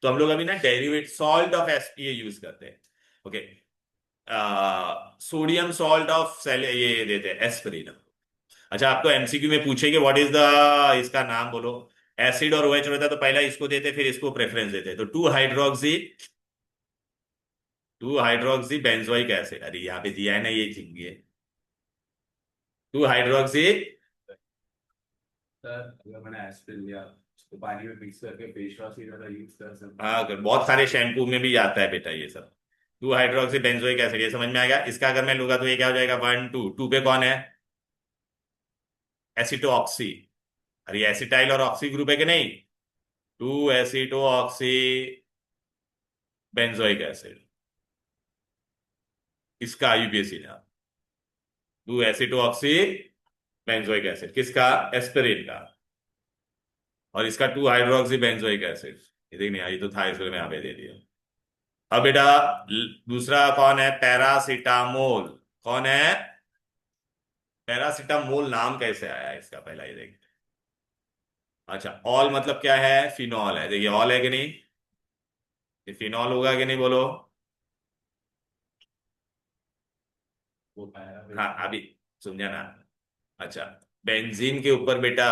तो हम लोग अभी ना डेरिवेट सॉल्ट ऑफ ये यूज करते हैं। Okay, sodium salt of sale ये देते हैं एस्पिरिन। अच्छा, आपको एमसीक्यू में पूछेंगे व्हाट इज द इसका नाम बोलो। एसिड और OH होता है तो पहला इसको देते फिर इसको प्रेफरेंस देते, तो 2 हाइड्रोक्सी बेंजोइक एसिड। अरे यहाँ पे दिया है ना, ये चाहिए 2 हाइड्रोक्सी। सर अगर मैंने एस्पिरिन लिया उसको पानी में मिक्स करके फेस वॉश की तरह यूज कर सकता हाँ, अगर बहुत सारे शैम्पू में भी आता है बेटा ये सब। 2 हाइड्रोक्सी बेंजोइक एसिड, ये समझ में आएगा। इसका अगर मैं लूंगा तो ये क्या हो जाएगा, 1 2 पे कौन है, एसिटोऑक्सी। अरे एसिटाइल और ऑक्सी ग्रुप है कि नहीं, 2 एसिटोऑक्सी बेंजोइक एसिड, इसका यूपीएससी नाम 2 एसिटोऑक्सी बेंजोइक एसिड, किसका, एस्पिरिन का। और इसका 2 हाइड्रोक्सी बेंजोइक एसिड, ये देखिए ये तो था इसलिए मैं यहाँ पे दे दिया। अब बेटा दूसरा कौन है, पैरासिटामोल। कौन है, पैरासिटामोल नाम कैसे आया है इसका, पहला ये देखिए। अच्छा, ऑल मतलब क्या है, फिनॉल है। देखिए ऑल है कि नहीं, ये फिनॉल होगा कि नहीं बोलो। वो पाया। हाँ अभी समझा ना। अच्छा, बेंजीन के ऊपर बेटा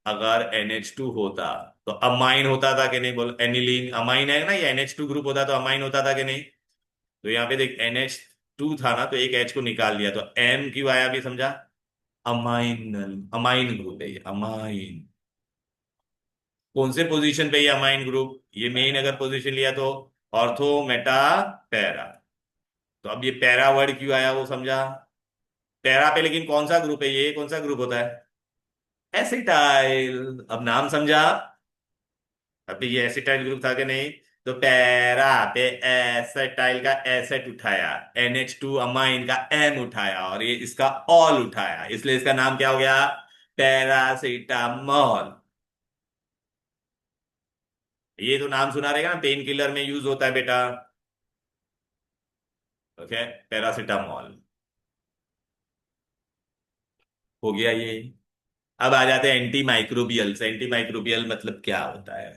अगर NH2 होता तो अमाइन होता था कि नहीं, बोलो एनिलीन अमाइन है ना, ये NH2 ग्रुप होता तो अमाइन होता था कि नहीं। तो यहाँ पे देख NH2 था ना, तो एक H को निकाल दिया तो M क्यों आया, भी समझा, अमाइनल, अमाइन ग्रुप है ये, अमाइन। कौन से पोजीशन पे ये अमाइन ग्रुप, ये मेन अगर पोजीशन लिया तो ऑर्थो मेटा पैरा। तो अब ये पैरा वर्ड क्यों आया वो समझा, पैरा पे लेकिन कौन सा ग्रुप है, ये कौन सा ग्रुप होता है, एसिटाइल। अब नाम समझा। अभी ये एसिटाइल ग्रुप था कि नहीं, तो पैरा पे एसिटाइल का एसेट उठाया, NH2 अमाइन का M उठाया और ये इसका ऑल उठाया, इसलिए इसका नाम क्या हो गया, पैरासिटामोल। ये तो नाम सुना रहेगा ना, पेन किलर में यूज होता है बेटा। ओके, पैरासिटामोल हो गया ये। अब आ जाते हैं एंटी माइक्रोबियल से। एंटी माइक्रोबियल मतलब क्या होता है,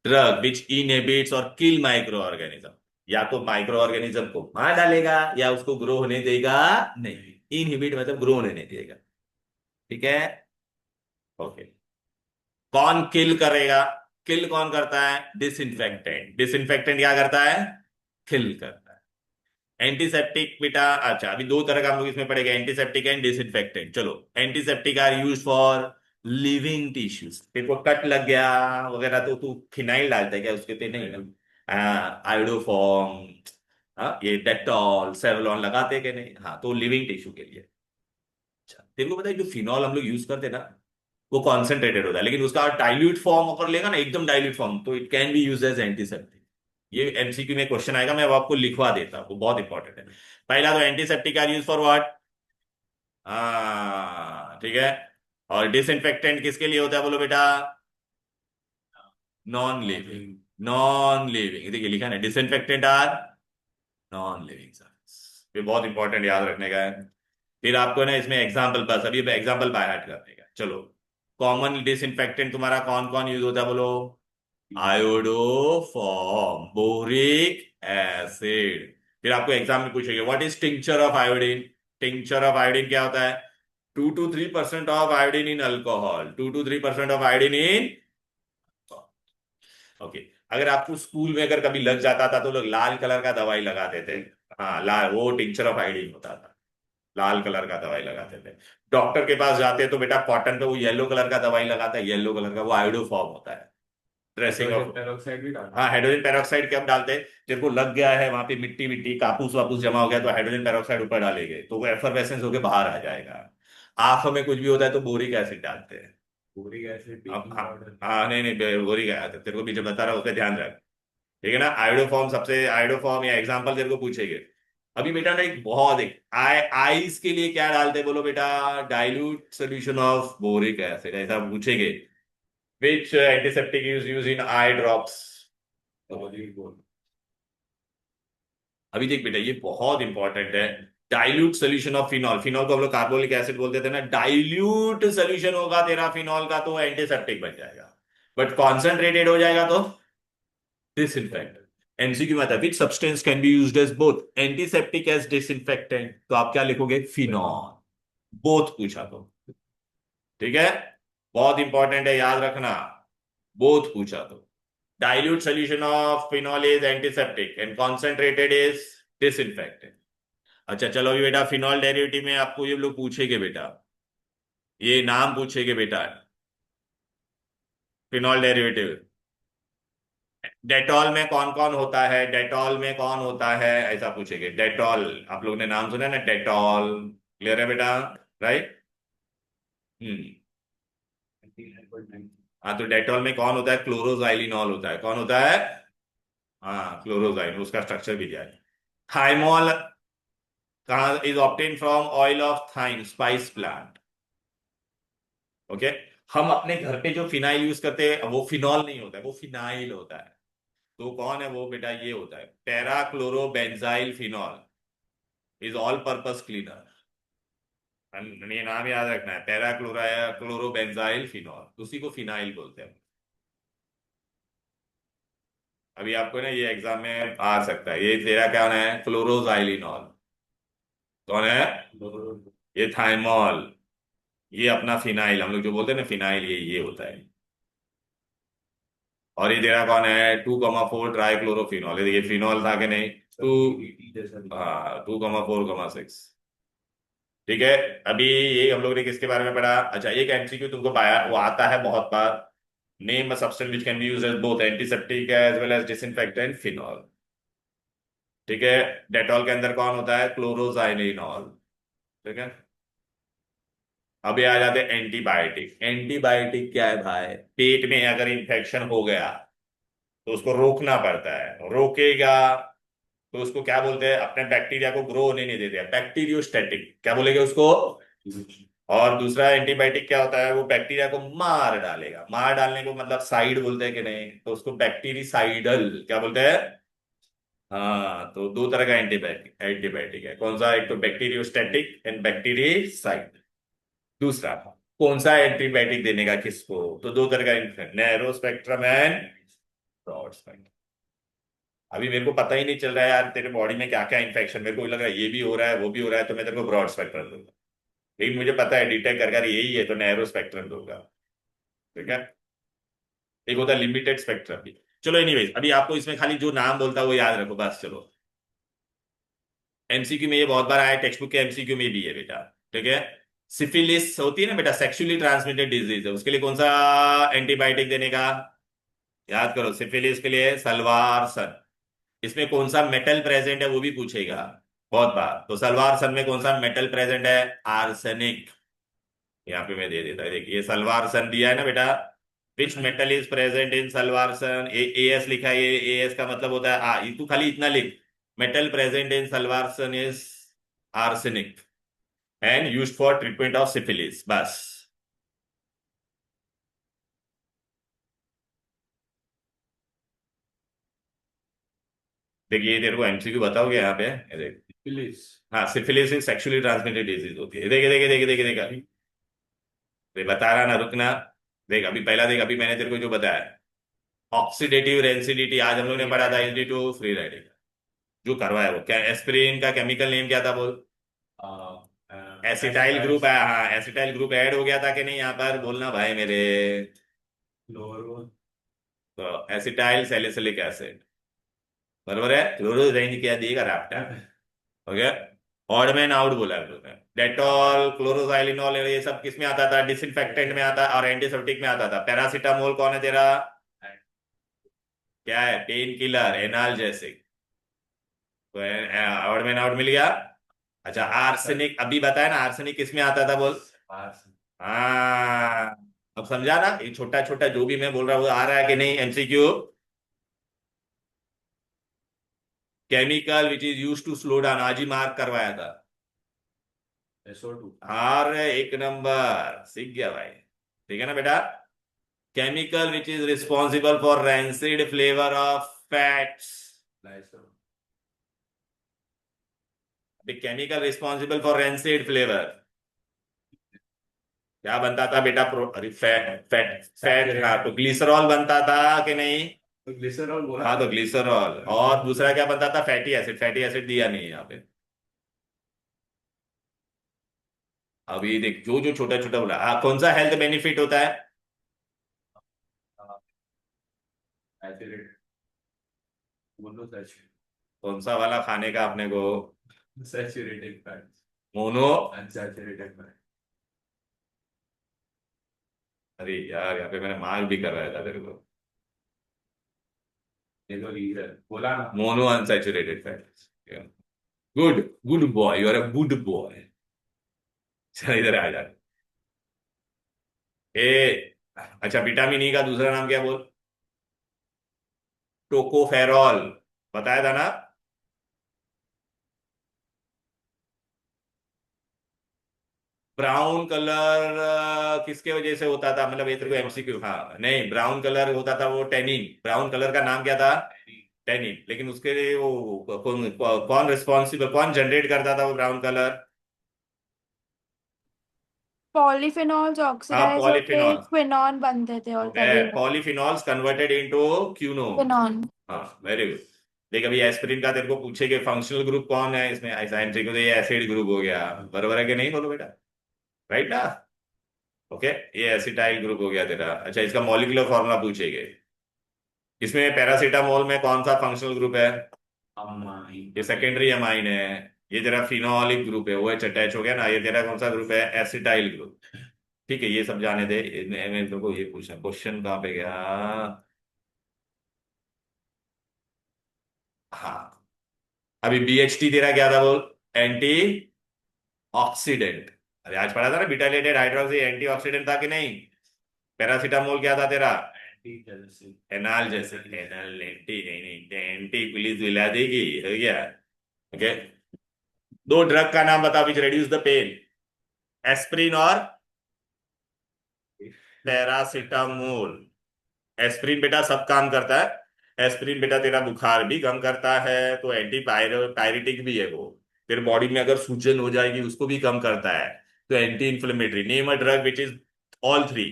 ड्रग विच इनहिबिट्स और किल माइक्रो ऑर्गेनिज्म। या तो माइक्रो ऑर्गेनिज्म को मार डालेगा या उसको ग्रो होने देगा नहीं, इनहिबिट मतलब ग्रो होने नहीं देगा। ठीक है, ओके। कौन किल करेगा, किल कौन करता है, डिसइंफेक्टेंट। डिसइंफेक्टेंट क्या करता है, किल करता है। एंटीसेप्टिक बेटा, अच्छा अभी दो तरह का हम लोग इसमें पढ़ेगा, एंटीसेप्टिक एंड डिसइंफेक्टेंट। चलो, antiseptic are use for living tissues. तेरे को कट लग गया वगैरह तो तू फिनाइल डालता है क्या उसके पे, नहीं ना, आयोडोफॉर्म, हाँ ये डेटॉल सेवलॉन लगाते हैं कि नहीं, हाँ तो लिविंग टिश्यू के लिए। अच्छा, तेरे को पता है जो फिनॉल हम लोग यूज करते हैं ना, वो कॉन्सेंट्रेटेड होता है, लेकिन उसका डाइल्यूट फॉर्म अगर लेगा ना, एकदम डाइल्यूट फॉर्म, तो it can be use as antiseptic. ये MCQ में क्वेश्चन आएगा, मैं वो आपको लिखवा देता हूँ, वो बहुत इंपॉर्टेंट है। पहला तो antiseptic are use for what, हाँ ठीक है। और डिसइंफेक्टेंट किसके लिए होता है बोलो बेटा, नॉन लिविंग, नॉन लिविंग। देखिए लिखा है disinfectant are non living surface, ये बहुत इंपॉर्टेंट याद रखने का है। फिर आपको ना इसमें एग्जाम्पल, बस अभी एग्जाम्पल बाय हार्ट करने का। चलो, कॉमन डिसइंफेक्टेंट तुम्हारा कौन कौन यूज होता है बोलो, आयोडोफॉर्म, बोरिक एसिड। फिर आपको एग्जाम में पूछेंगे what is tincture of iodine. Tincture of iodine क्या होता है, 2 to 3% of iodine in alcohol, 2 to 3% of iodine in. Okay, अगर आपको स्कूल में अगर कभी लग जाता था तो लोग लाल कलर का दवाई लगाते थे, हाँ लाल, वो टिंचर ऑफ आयोडीन होता था, लाल कलर का दवाई लगाते थे। डॉक्टर के पास जाते तो बेटा कॉटन पे वो येलो कलर का दवाई लगाता है, येलो कलर का, वो आयोडोफॉर्म होता है, ड्रेसिंग हाइड्रोजन ऑफ। पेरोक्साइड भी डालते हाँ, हाइड्रोजन पेरोक्साइड कब डालते हैं, जब को लग गया है वहां पे मिट्टी मिट्टी कापूस वापूस जमा हो गया तो हाइड्रोजन पेरोक्साइड ऊपर डालेंगे तो वो एफरवेसेंस होकर बाहर आ जाएगा। आंखों में कुछ भी होता है तो बोरिक एसिड डालते हैं। बोरिक एसिड, अब बेकिंग हाँ, पाउडर। हाँ नहीं नहीं बोरिक एसिड तेरे को भी जब बता रहा हूँ उसका ध्यान रख। ठीक है ना, आयोडोफॉर्म सबसे, आयोडोफॉर्म या एग्जांपल तेरे को पूछेंगे। अभी बेटा ना एक बहुत एक आईज के लिए क्या डालते हैं बोलो बेटा, dilute solution of boric acid, ऐसा पूछेंगे। Which antiseptic is use in eye drops. Bollywood. अभी देख बेटा ये बहुत इंपॉर्टेंट है, dilute solution of phenol, phenol को हम लोग कार्बोलिक एसिड बोलते थे ना, डाइल्यूट सोल्यूशन होगा तेरा फिनॉल का तो एंटीसेप्टिक बन जाएगा, बट कॉन्सेंट्रेटेड हो जाएगा तो डिसइंफेक्ट। एमसीक्यू में आता है which substance can be used as both antiseptic as disinfectant, तो आप क्या लिखोगे? फिनॉल। बोथ पूछा तो, ठीक है, बहुत इंपॉर्टेंट है याद रखना, बोथ पूछा तो। Dilute solution of phenol is antiseptic and concentrated is disinfectant. अच्छा चलो अभी बेटा फिनॉल डेरिवेटिव में आपको ये लोग पूछेंगे बेटा, ये नाम पूछेंगे बेटा, फिनॉल डेरिवेटिव। डेटॉल में कौन कौन होता है, डेटॉल में कौन होता है, ऐसा पूछेंगे। डेटॉल आप लोगों ने नाम सुना ना, डेटॉल, क्लियर है बेटा? राइट। हम्म। 99.9। हाँ तो डेटॉल में कौन होता है? क्लोरोजाइलिनॉल होता है। कौन होता है? हाँ क्लोरोजाइल, उसका स्ट्रक्चर भी दिया है। थाइमोल कहाँ is obtain from? Oil of thyme, spice plant. Okay. हम अपने घर पे जो फिनाइल यूज करते हैं वो फिनॉल नहीं होता है, वो फिनाइल होता है। तो कौन है वो बेटा? ये होता है para chlorobenzyl phenol, is all purpose cleaner. ये नाम याद रखना है, पैरा क्लोरोबेंजाइल फिनॉल, उसी को फिनाइल बोलते हैं। अभी आपको ना ये एग्जाम में आ सकता है, ये तेरा क्या है? क्लोरोजाइलिनॉल। कौन है? ये थाइमोल, ये अपना फिनाइल, हम लोग जो बोलते हैं ना फिनाइल, ये होता है। और ये तेरा कौन है? 2,4 ट्राई क्लोरोफिनॉल, ये देखिए फिनॉल था कि नहीं? टू, हाँ 2,4,6। ठीक है। अभी ये हम लोग ने किसके बारे में पढ़ा? अच्छा एक एमसीक्यू तुमको पाया, वो आता है बहुत बार, name a substance which can be used as both antiseptic as well as disinfectant, phenol. ठीक है। डेटॉल के अंदर कौन होता है? क्लोरोजाइलिनॉल। ठीक है। अभी आ जाते हैं एंटीबायोटिक। एंटीबायोटिक क्या है भाई? पेट में अगर इंफेक्शन हो गया तो उसको रोकना पड़ता है, रोकेगा तो उसको क्या बोलते हैं? अपने बैक्टीरिया को ग्रो होने नहीं देते, बैक्टीरियोस्टैटिक, क्या बोलेंगे उसको? और दूसरा एंटीबायोटिक क्या होता है? वो बैक्टीरिया को मार डालेगा, मार डालने को मतलब साइड बोलते हैं कि नहीं, तो उसको बैक्टीरिसाइडल क्या बोलते हैं? हाँ तो दो तरह का एंटीबायोटिक एंटीबायोटिक है, कौन सा? एक तो बैक्टीरियोस्टैटिक एंड बैक्टीरिसाइड। दूसरा कौन सा एंटीबायोटिक देने का किसको? तो दो तरह का, narrow spectrum and broad spectrum. अभी मेरे को पता ही नहीं चल रहा है यार तेरे बॉडी में क्या क्या इन्फेक्शन, मेरे को लग रहा है ये भी हो रहा है वो भी हो रहा है, तो मैं तेरे को ब्रॉड स्पेक्ट्रम दूंगा। लेकिन मुझे पता है डिटेक्ट कर यही है तो नैरो स्पेक्ट्रम दूंगा। ठीक है। एक होता है लिमिटेड स्पेक्ट्रम भी। चलो एनीवेज, अभी आपको इसमें खाली जो नाम बोलता है वो याद रखो बस। चलो एमसीक्यू में ये बहुत बार आया, टेक्स्ट बुक के एमसीक्यू में भी है बेटा। ठीक है। सिफिलिस होती है ना बेटा, सेक्सुअली ट्रांसमिटेड डिजीज है, उसके लिए कौन सा एंटीबायोटिक देने का? याद करो, सिफिलिस के लिए सलवार सन। इसमें कौन सा मेटल प्रेजेंट है वो भी पूछेगा बहुत बार, तो सलवार सन में कौन सा मेटल प्रेजेंट है? आर्सेनिक। यहाँ पे मैं दे देता है, देखिए सलवार सन दिया है ना बेटा, which metal is present in salvarsan? A S लिखा है, ये एस का मतलब होता है तू खाली इतना लिख, metal present in salvarsan is arsenic and used for treatment of syphilis, बस। देखिए तेरे को एमसीक्यू बताओगे यहाँ पे, ये देख। Phyllis। हाँ syphilis is sexually transmitted disease होती है, देखे देखे देखे देखे देखा, बता रहा ना, रुकना। देख अभी पहला देख, अभी मैंने तेरे को जो बताया, ऑक्सीडेटिव रेंसिडिटी, आज हम लोग ने पढ़ा था, एच2 फ्री रेडिकल जो करवाया वो क्या, एस्पिरिन का केमिकल नेम क्या था बोल? एसिटाइल ग्रुप है, हाँ एसिटाइल ग्रुप ऐड हो गया था कि नहीं यहाँ पर, बोलना भाई मेरे। लोअर। तो एसिटाइल सैलिसिलिक एसिड, बरोबर है, क्लोरो रेंज किया दिएगा रैप्टा। ओके। ऑड मैन आउट बोला है उसने। डेटॉल क्लोरोजाइलिनॉल ये सब किस में आता था? डिसइंफेक्टेंट में आता और एंटीसेप्टिक में आता था। पैरासीटामोल कौन है तेरा? क्या है? Pain killer, analgesic. तो ऑड मैन आउट मिल गया। अच्छा आर्सेनिक अभी बताया ना, आर्सेनिक किस में आता था बोल? हाँ अब समझा ना, ये छोटा छोटा जो भी मैं बोल रहा हूँ वो आ रहा है कि नहीं MCQ? Chemical which is use to slow down, आज ही मार्क करवाया था। SO2। अरे एक नंबर, सीख गया भाई। ठीक है ना बेटा? Chemical which is responsible for rancid flavour of fats. Lysol। The chemical responsible for rancid flavour. क्या बनता था बेटा? अरे फैट फैट फैट, हाँ, तो ग्लिसरॉल बनता था कि नहीं? तो ग्लिसरॉल बोला। हाँ, तो ग्लिसरॉल। और दूसरा क्या बनता था? Fatty acid. फैटी एसिड दिया नहीं है यहाँ पे। अभी देख, जो जो छोटा छोटा बोला, कौन सा हेल्थ बेनिफिट होता है? सैचुरेटेड, मोनो कौन सा वाला खाने का अपने को? Saturated fat, mono. Unsaturated fat. अरे यार, यहाँ पे मैंने मार्क भी कर रहा था तेरे को। ये तो रीजन बोला ना। Monounsaturated fat. Good, good boy, you are a good boy. चल इधर आ जा। ए, अच्छा, विटामिन ई का दूसरा नाम क्या बोल? टोकोफेरॉल। बताया था ना? ब्राउन कलर किसके वजह से होता था? मतलब ये तेरे को एमसीक्यू, हाँ नहीं, ब्राउन कलर होता था वो टेनिन। ब्राउन कलर का नाम क्या था? टेनिन। लेकिन उसके लिए वो कौन कौन रिस्पॉन्सिबल, कौन जनरेट करता था वो ब्राउन कलर? पॉलीफेनॉल्स हाँ, ऑक्सीडाइज होके पॉलीफिनॉल। क्विनॉन बनते थे और तभी पॉलीफिनॉल्स कन्वर्टेड इनटू क्यूनोन। क्विनॉन। हाँ, वेरी गुड। देख, अभी एस्पिरिन का तेरे को पूछेगे फंक्शनल ग्रुप कौन है इसमें, ऐसा एंट्री को, तो ये एसिड ग्रुप हो गया। बराबर है कि नहीं? बोलो बेटा। राइट ना? ओके, ये एसिटाइल ग्रुप हो गया तेरा। अच्छा, इसका मॉलिक्यूलर फॉर्मूला पूछेगे। इसमें पैरासीटामोल में कौन सा फंक्शनल ग्रुप है? अमाइन। ये सेकेंडरी अमाइन है। ये तेरा फिनोलिक ग्रुप है, वो एच अटैच हो गया ना। ये तेरा कौन सा ग्रुप है? Acetyl group. ठीक है, ये सब जाने दे। मैं तेरे को ये पूछना, क्वेश्चन कहाँ पे गया? हाँ, अभी बीएचटी तेरा क्या था बोल? Anti oxidant. अरे आज पढ़ा था ना, बिटाइलेटेड हाइड्रोक्सी एंटी ऑक्सीडेंट था कि नहीं? पैरासीटामोल क्या था तेरा? Anti jealousy. Analgesic. Anal anti नहीं, नहीं एंटी, पुलिस दिला देगी, हो गया। ओके, दो ड्रग का नाम बता which reduce the pain. Aspirin और पैरासीटामोल। एस्प्रिन बेटा सब काम करता है। एस्प्रिन बेटा तेरा बुखार भी कम करता है, तो एंटी पायरेटिक भी है वो। तेरे बॉडी में अगर सूजन हो जाएगी उसको भी कम करता है। तो anti inflammatory. Name a drug which is all three: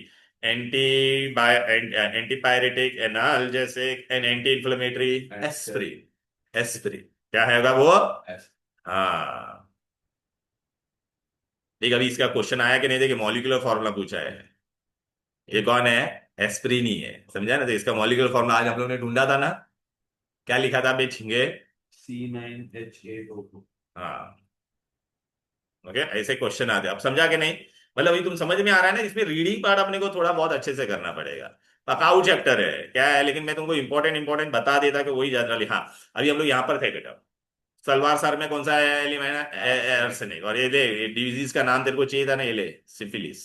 anti anti pyretic, analgesic and anti inflammatory. Aspirin. Aspirin क्या है वो? हाँ। देख, अभी इसका क्वेश्चन आया कि नहीं? देखिए, मॉलिक्यूलर फॉर्मूला पूछा है। ये कौन है? एस्प्रिन ही है, समझा ना? तो इसका मॉलिक्यूलर फॉर्मूला आज हम लोगों ने ढूंढा था ना। क्या लिखा था बे छिंगे? C9H8O2। हाँ। ओके, ऐसे क्वेश्चन आते हैं। अब समझा कि नहीं? मतलब अभी तुम समझ में आ रहा है ना? इसमें रीडिंग पार्ट अपने को थोड़ा बहुत अच्छे से करना पड़ेगा। पकाऊ चैप्टर है क्या है, लेकिन मैं तुमको इंपॉर्टेंट इंपॉर्टेंट बता देता कि वही जनरली। हाँ, अभी हम लोग यहाँ पर थे बेटा। सलवार सर में कौन सा एलिमेंट? एर्सेनिक। और ये ले, डिजीज का नाम तेरे को चाहिए था ना, ये ले, सिफिलिस।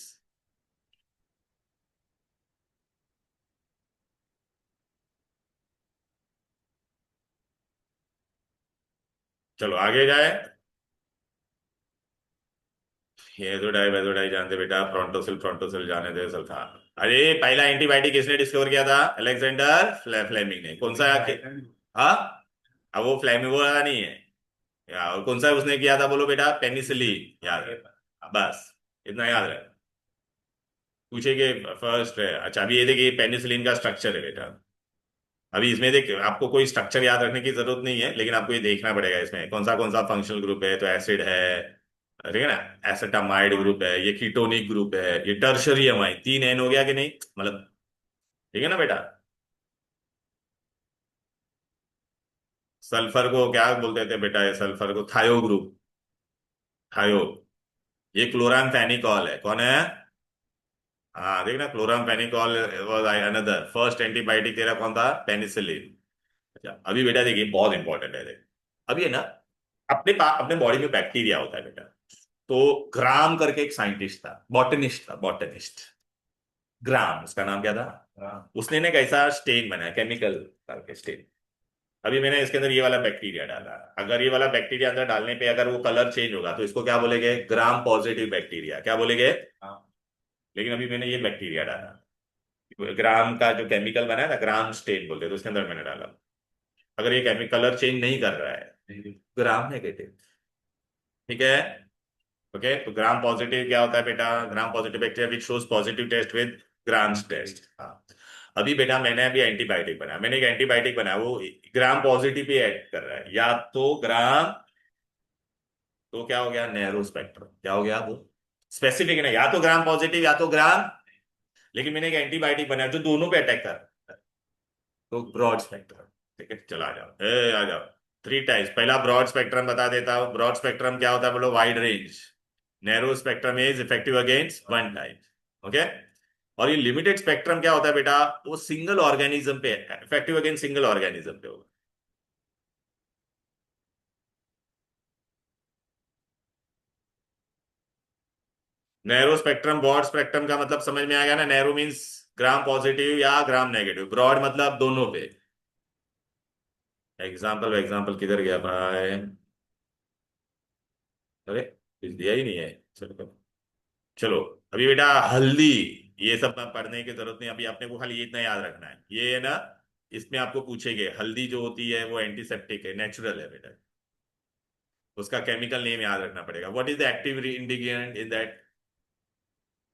चलो आगे जाए। ये तो डाई जानते बेटा, फ्रंटोसिल फ्रंटोसिल जाने दे सल्फान। अरे, पहला एंटीबायोटिक किसने डिस्कवर किया था? अलेक्जेंडर फ्लेमिंग ने। कौन सा? हाँ, अब वो फ्लेमिंग वो वाला नहीं है। और कौन सा उसने किया था बोलो बेटा? पेनिसिलिन। याद है? बस, इतना याद रहे। पूछेगे फर्स्ट है। अच्छा, अभी ये देखिए, पेनिसिलिन का स्ट्रक्चर है बेटा। अभी इसमें देख, आपको कोई स्ट्रक्चर याद रखने की जरूरत नहीं है, लेकिन आपको ये देखना पड़ेगा इसमें कौन सा फंक्शनल ग्रुप है। तो एसिड है, ठीक है ना? एसेटामाइड ग्रुप है, ये कीटोनिक ग्रुप है, ये टर्शरी अमाइन। 3 N हो गया कि नहीं? मतलब, ठीक है ना बेटा? सल्फर को क्या बोलते थे बेटा? ये सल्फर को थायो ग्रुप। थायो। ये क्लोरामफेनिकॉल है। कौन है? हाँ, देखना, chloramphenicol was another first antibiotic. तेरा कौन था? पेनिसिलिन। अच्छा, अभी बेटा देखिए, बहुत इंपॉर्टेंट है। देख, अभी है ना, अपने बॉडी में बैक्टीरिया होता है बेटा। तो ग्राम करके एक साइंटिस्ट था, बॉटनिस्ट था, बॉटनिस्ट। ग्राम, उसका नाम क्या था? उसने ना एक ऐसा स्टेन बनाया, केमिकल करके स्टेन। अभी मैंने इसके अंदर ये वाला बैक्टीरिया डाला। अगर ये वाला बैक्टीरिया अंदर डालने पे अगर वो कलर चेंज होगा तो इसको क्या बोलेंगे? ग्राम पॉजिटिव बैक्टीरिया। क्या बोलेंगे? लेकिन अभी मैंने ये बैक्टीरिया डाला, ग्राम का जो केमिकल बना है ना, ग्राम स्टेन बोलते हैं, तो उसके अंदर मैंने डाला। अगर ये केमिकल कलर चेंज नहीं कर रहा है, ग्राम नेगेटिव। ठीक है। ओके, तो ग्राम पॉजिटिव क्या होता है बेटा? Gram positive bacteria which shows positive test with grams test. हाँ, अभी बेटा मैंने अभी एंटीबायोटिक बनाया, मैंने एक एंटीबायोटिक बनाया, वो ग्राम पॉजिटिव पे एक्ट कर रहा है, या तो ग्राम, तो क्या हो गया? Narrow spectrum. क्या हो गया? वो स्पेसिफिक है ना, या तो ग्राम पॉजिटिव या तो ग्राम, लेकिन मैंने एक एंटीबायोटिक बनाया जो दोनों पे अटैक कर रहा है, तो ब्रॉड स्पेक्ट्रम। ठीक है, चला आ जाओ, आ जाओ। थ्री टाइप्स, पहला ब्रॉड स्पेक्ट्रम बता देता हूं। ब्रॉड स्पेक्ट्रम क्या होता है बोलो? Wide range. Narrow spectrum is effective against one type. Okay, और ये लिमिटेड स्पेक्ट्रम क्या होता है बेटा? वो सिंगल ऑर्गेनिज्म पे, इफेक्टिव अगेंस्ट सिंगल ऑर्गेनिज्म पे होगा। नैरो स्पेक्ट्रम, ब्रॉड स्पेक्ट्रम का मतलब समझ में आ गया ना? नैरो मीन्स ग्राम पॉजिटिव या ग्राम नेगेटिव, ब्रॉड मतलब दोनों पे। एग्जाम्पल एग्जाम्पल किधर गया भाई? अरे कुछ दिया ही नहीं है। चलो चलो, अभी बेटा हल्दी, ये सब पढ़ने की जरूरत नहीं, अभी आपने को खाली ये इतना याद रखना है, ये है ना, इसमें आपको पूछेंगे हल्दी जो होती है वो एंटीसेप्टिक है, नेचुरल है बेटा, उसका केमिकल नेम याद रखना पड़ेगा। What is the active ingredient in that?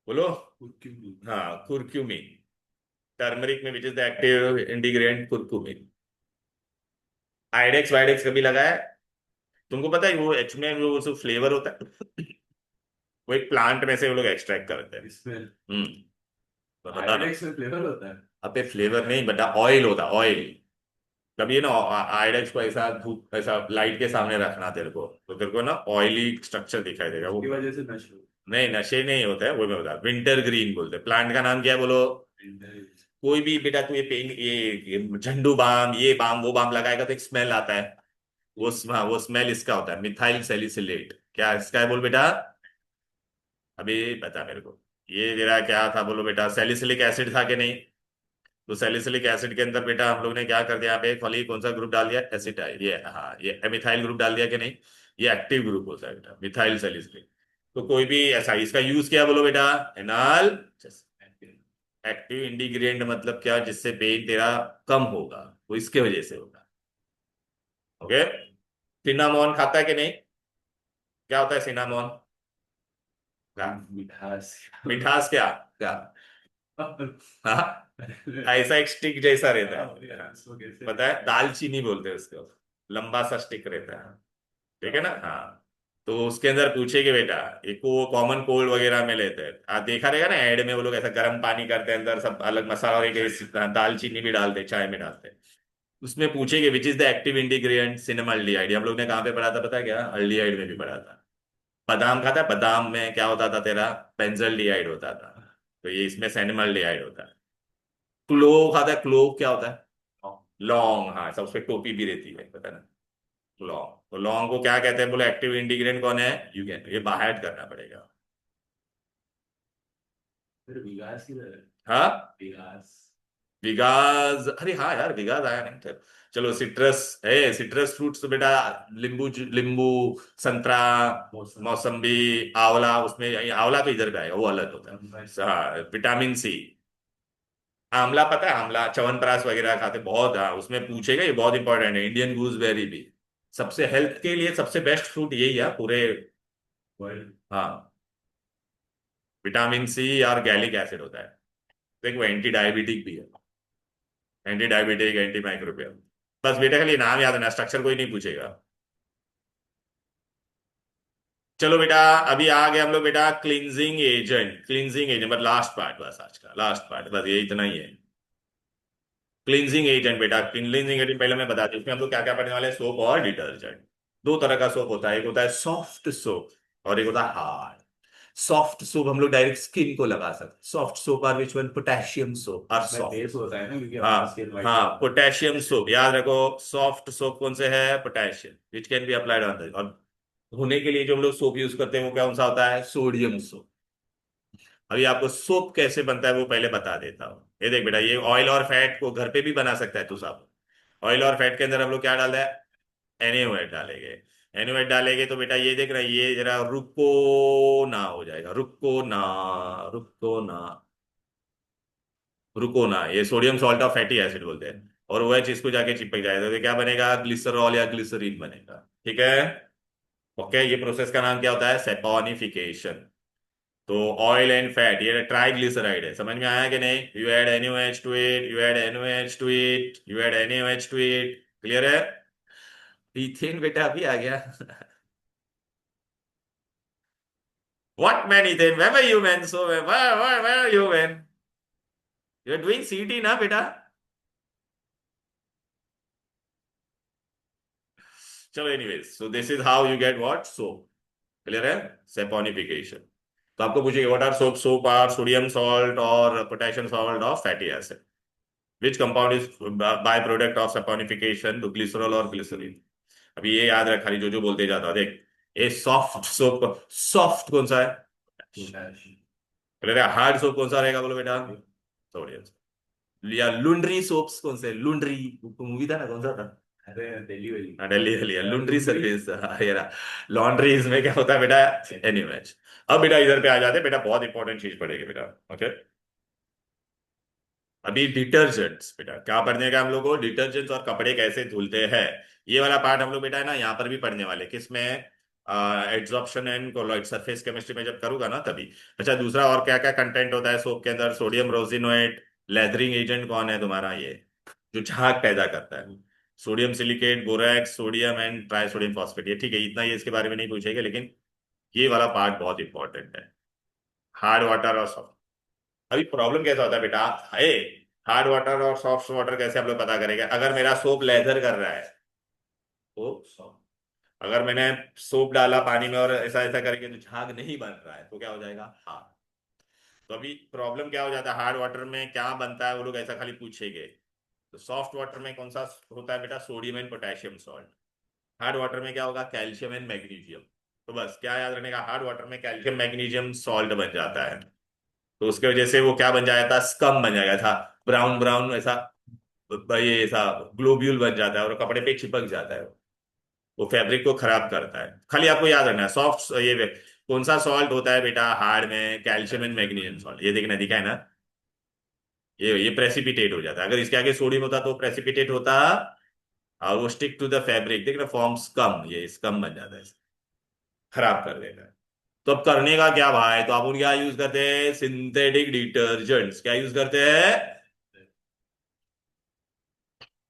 बोलो। हाँ, कुरक्यूमिन। टर्मरिक में विच is the active ingredient? कुरक्यूमिन। IDEX Widex कभी लगाया? तुमको पता है वो एच में वो जो फ्लेवर होता है वो एक प्लांट में से वो लोग एक्सट्रैक्ट करते हैं। इसमें तो बता दो। आयोडेक्स में फ्लेवर होता है। अबे फ्लेवर नहीं बेटा, ऑयल होता है, ऑयल। कभी ना आइडेक्स को ऐसा धूप, ऐसा लाइट के सामने रखना तेरे को, तो तेरे को ना ऑयली स्ट्रक्चर दिखाई देगा वो। उसकी वजह से नशे नहीं, नशे नहीं होते हैं वो, मैं बता, विंटर ग्रीन बोलते हैं। प्लांट का नाम क्या है बोलो? कोई भी बेटा तू ये पेन, ये झंडू बाम, ये बाम, वो बाम लगाएगा तो एक स्मेल आता है, हाँ, वो स्मेल इसका होता है, मिथाइल सैलिसिलेट। क्या इसका है बोल बेटा? अभी बता मेरे को, ये जरा क्या था बोलो बेटा? सैलिसिलिक एसिड था कि नहीं? तो सैलिसिलिक एसिड के अंदर बेटा हम लोग ने क्या कर दिया, यहाँ पे खाली कौन सा ग्रुप डाल दिया? एसिटाइल, ये हाँ, ये मिथाइल ग्रुप डाल दिया कि नहीं? ये एक्टिव ग्रुप होता है बेटा, मिथाइल सैलिसिलिक। तो कोई भी ऐसा, इसका यूज क्या बोलो बेटा? एनाल एक्टिव इंडिग्रेंट, मतलब क्या? जिससे पेन तेरा कम होगा, वो इसके वजह से होगा। ओके, सिनामोन खाता है कि नहीं? क्या होता है सिनामोन? क्या? मिठास। मिठास क्या? क्या? हाँ, ऐसा एक स्टिक जैसा रहता है, इसको कैसे पता है, दालचीनी बोलते हैं उसको, लंबा सा स्टिक रहता है। ठीक है ना? हाँ, तो उसके अंदर पूछेगे बेटा, एक वो कॉमन कोल्ड वगैरह में लेते हैं, आप देखा रहेगा ना ऐड में, वो लोग ऐसा गर्म पानी करते हैं, अंदर सब अलग मसाला और दालचीनी भी डालते हैं, चाय में डालते हैं। उसमें पूछेगे which is the active ingredient? Cinnamaldehyde. हम लोग ने कहाँ पे पढ़ा था पता है क्या? अल्डिहाइड में भी पढ़ा था। बादाम खाता है, बादाम में क्या होता था तेरा? बेंजल्डिहाइड होता था। तो ये इसमें सिनेमल्डिहाइड होता है। क्लोव खाता है, क्लोव क्या होता है? लौंग, हाँ, सब उसपे टोपी भी रहती है, पता ना? लौंग, तो लौंग को क्या कहते हैं बोले? एक्टिव इंग्रेडिएंट कौन है? यू कैन, ये बाहर करना पड़ेगा। फिर विकास की तरह। हाँ, विकास। विगाज, अरे हाँ यार, विगाज आया नहीं तो। चलो, सिट्रस है, सिट्रस फ्रूट्स तो बेटा, नींबू, नींबू, संतरा, मौसम। मौसम्बी, आंवला, उसमें आंवला तो इधर का है, वो अलग होता है। हाँ, विटामिन सी। आंवला पता है? आंवला, च्यवनप्राश वगैरह खाते बहुत, हाँ, उसमें पूछेगा, ये बहुत इंपॉर्टेंट है। इंडियन गूसबेरी भी सबसे हेल्थ के लिए सबसे बेस्ट फ्रूट यही है पूरे। वर्ल्ड। हाँ, विटामिन सी और गैलिक एसिड होता है। देखो, एंटी डायबिटिक भी है, एंटी डायबिटिक, एंटी माइक्रोबियल। बस बेटा खाली नाम याद रखना, स्ट्रक्चर कोई नहीं पूछेगा। चलो बेटा, अभी आ गए हम लोग बेटा क्लींजिंग एजेंट। क्लींजिंग एजेंट बस लास्ट पार्ट, बस आज का लास्ट पार्ट, बस ये इतना ही है। क्लींजिंग एजेंट बेटा, क्लींजिंग एजेंट पहले मैं बता दूं, इसमें हम लोग क्या क्या पढ़ने वाले हैं? सोप और डिटर्जेंट। दो तरह का सोप होता है, एक होता है सॉफ्ट सोप और एक होता है हार्ड। सॉफ्ट सोप हम लोग डायरेक्ट स्किन को लगा सकते, soft soap are which one? Potassium soap are मैं सॉफ्ट। तेज होता है ना क्योंकि हमारा हाँ, स्किन हाँ, वाइट। पोटेशियम सोप याद रखो। सॉफ्ट सोप कौन से है? Potassium, which can be applied on the, और धोने के लिए जो हम लोग सोप यूज करते हैं वो कौन सा होता है? Sodium soap. अभी आपको सोप कैसे बनता है वो पहले बता देता हूँ। ये देख बेटा, ये ऑयल और फैट को घर पे भी बना सकता है तू साहब। ऑयल और फैट के अंदर हम लोग क्या डाल है? NaOH डालेंगे। NaOH डालेंगे तो बेटा ये देख रहा है, ये जरा रुको ना हो जाएगा, रुको ना, रुको ना, रुको ना, ये sodium salt of fatty acid बोलते हैं। और वो OH इसको जाके चिपक जाएगा तो क्या बनेगा? ग्लिसरॉल या ग्लिसरीन बनेगा। ठीक है? ओके, ये प्रोसेस का नाम क्या होता है? सेपोनिफिकेशन। तो ऑयल एंड फैट, ये ट्राइग्लिसराइड है, समझ में आया कि नहीं? You add NaOH to it, you add NaOH to it, you add NaOH to it, clear है? इथेन बेटा अभी आ गया। What man Ethan, where were you man, so where are you man? You are doing CT ना बेटा? चलो anyways, so this is how you get what? Soap, clear है? Saponification. तो आपको पूछेगा what are soap? Soap are sodium salt और potassium salt of fatty acid. Which compound is by product of saponification? तो glycerol और glycerine. अभी ये याद रख, खाली जो बोलते जाता है, देख। ये सॉफ्ट सोप, सॉफ्ट कौन सा है? पोटेशियम। क्लियर है? हार्ड सोप कौन सा रहेगा बोलो बेटा? सोडियम। या लुंड्री सोप्स कौन से? लुंड्री मूवी था ना, कौन सा था? अरे दिल्ली वाली। हाँ, दिल्ली वाली लुंड्री सर्विस। ये रहा लॉन्ड्री। इसमें क्या होता है बेटा? NaOH। अब बेटा इधर पे आ जाते हैं बेटा, बहुत इंपॉर्टेंट चीज पड़ेगी बेटा। ओके, अभी डिटर्जेंट्स बेटा क्या पढ़ने का हम लोग को? डिटर्जेंट्स और कपड़े कैसे धुलते हैं, ये वाला पार्ट हम लोग बेटा है ना यहाँ पर भी पढ़ने वाले। किसमें? Adsorption and colloid surface chemistry में जब करूंगा ना तभी। अच्छा, दूसरा और क्या क्या कंटेंट होता है सोप के अंदर? सोडियम रोजिनोएट। लेदरिंग एजेंट कौन है तुम्हारा? ये जो झाग पैदा करता है। Sodium silicate, borax, sodium and trisodium phosphate. ये ठीक है, इतना ये इसके बारे में नहीं पूछेगा, लेकिन ये वाला पार्ट बहुत इंपॉर्टेंट है। हार्ड वाटर और सॉफ्ट। अभी प्रॉब्लम कैसा होता है बेटा? ए, हार्ड वाटर और सॉफ्ट वाटर कैसे आप लोग पता करेंगे? अगर मेरा सोप लेदर कर रहा है तो, अगर मैंने सोप डाला पानी में और ऐसा ऐसा करके तो झाग नहीं बन रहा है, तो क्या हो जाएगा? हाँ। तो अभी प्रॉब्लम क्या हो जाता है? हार्ड वाटर में क्या बनता है वो लोग ऐसा खाली पूछेंगे। तो सॉफ्ट वाटर में कौन सा होता है बेटा? Sodium and potassium salt. Hard water में क्या होगा? Calcium and magnesium. तो बस क्या याद रखने का? हार्ड वाटर में कैल्शियम मैग्नीशियम सॉल्ट बन जाता है। तो उसके वजह से वो क्या बन जाया था? स्कम बन जाएगा था, ब्राउन ब्राउन ऐसा। ये ऐसा ग्लोब्यूल बन जाता है और कपड़े पे चिपक जाता है। वो फैब्रिक को खराब करता है। खाली आपको याद रखना है सॉफ्ट ये कौन सा सॉल्ट होता है बेटा हार्ड में? Calcium and magnesium salt. ये देखना, दिखा है ना? ये प्रेसिपिटेट हो जाता है। अगर इसके आगे सोडियम होता तो प्रेसिपिटेट होता और वो स्टिक टू द फैब्रिक, देख ना, फॉर्म्स कम, ये स्कम बन जाता है, खराब कर देता है। तो अब करने का क्या भाई? तो आप क्या यूज करते हैं? Synthetic detergents. क्या यूज करते हैं?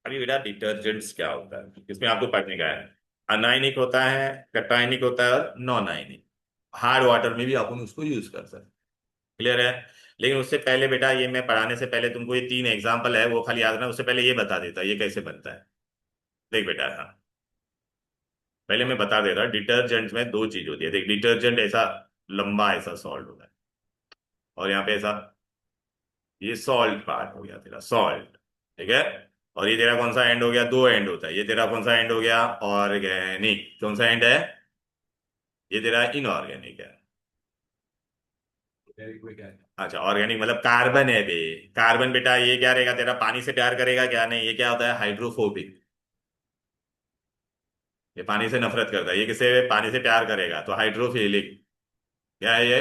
अभी बेटा डिटर्जेंट्स क्या होता है इसमें आपको पढ़ने का है। अनायनिक होता है, कटायनिक होता है और नॉन आयनिक। हार्ड वाटर में भी अपन उसको यूज कर सकते हैं, क्लियर है? लेकिन उससे पहले बेटा, ये मैं पढ़ाने से पहले तुमको ये 3 एग्जाम्पल है वो खाली याद रखना, उससे पहले ये बता देता ये कैसे बनता है। देख बेटा, हाँ, पहले मैं बता देता, डिटर्जेंट में 2 चीज होती है। देख, डिटर्जेंट ऐसा लंबा ऐसा सॉल्ट होता है, और यहाँ पे ऐसा ये सॉल्ट पार्ट हो गया तेरा, सॉल्ट, ठीक है? और ये तेरा कौन सा एंड हो गया? 2 एंड होता है। ये तेरा कौन सा एंड हो गया? ऑर्गेनिक। कौन सा एंड है? ये तेरा इनऑर्गेनिक है। कोई क्या है? अच्छा, ऑर्गेनिक मतलब कार्बन है बे। कार्बन बेटा ये क्या रहेगा तेरा? पानी से प्यार करेगा क्या? नहीं, ये क्या होता है? हाइड्रोफोबिक। ये पानी से नफरत करता है। ये किसे पानी से प्यार करेगा? तो हाइड्रोफिलिक। क्या है ये?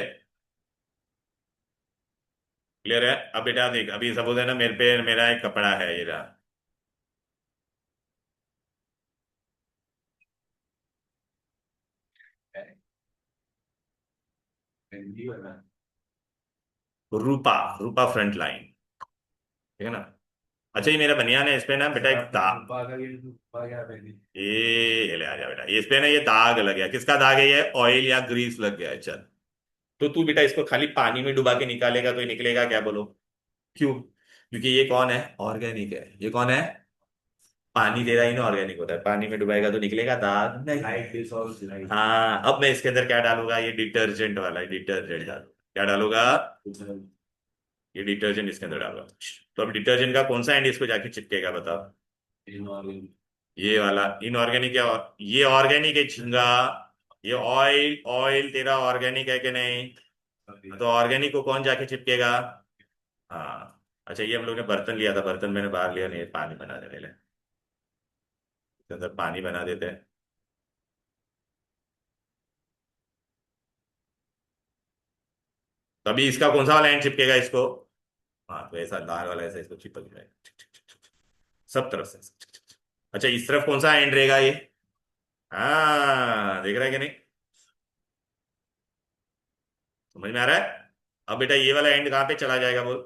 क्लियर है? अब बेटा देख, अभी सपोज है ना, मेरे पे मेरा एक कपड़ा है, ये रहा। हिंदी वाला। रूपा, रूपा फ्रंट लाइन, ठीक है ना? अच्छा, ये मेरा बनियान है, इस पे ना बेटा एक दाग। रूपा का ये रूपा क्या पहनी? ये ले आ जा बेटा, ये इस पे ना ये दाग लग गया। किसका दाग है ये? ऑयल या ग्रीस लग गया है। चल, तो तू बेटा इसको खाली पानी में डुबा के निकालेगा तो ये निकलेगा क्या बोलो? क्यों? क्योंकि ये कौन है? ऑर्गेनिक है। ये कौन है? पानी दे रहा ही ना, ऑर्गेनिक होता है। पानी में डुबाएगा तो निकलेगा दाग नहीं। Light dissolve light. हाँ, अब मैं इसके अंदर क्या डालूंगा? ये डिटर्जेंट वाला है, डिटर्जेंट डालू। क्या डालूंगा? ये डिटर्जेंट इसके अंदर डालूंगा। तो अब डिटर्जेंट का कौन सा एंड इसको जाके चिपकेगा बताओ? ये वाला इनऑर्गेनिक है, और ये ऑर्गेनिक है झिंगा। ये ऑयल, ऑयल तेरा ऑर्गेनिक है कि नहीं? तो ऑर्गेनिक को कौन जाके चिपकेगा? हाँ। अच्छा, ये हम लोग ने बर्तन लिया था, बर्तन मैंने बाहर लिया नहीं, पानी बनाने वाले इसके अंदर पानी बना देते हैं। तो अभी इसका कौन सा वाला एंड चिपकेगा इसको? हाँ, तो ऐसा लाल वाला ऐसा इसको चिपक जाएगा सब तरफ से। अच्छा, इस तरफ कौन सा एंड रहेगा ये? हाँ, देख रहा है कि नहीं? समझ में आ रहा है? अब बेटा ये वाला एंड कहाँ पे चला जाएगा बोल?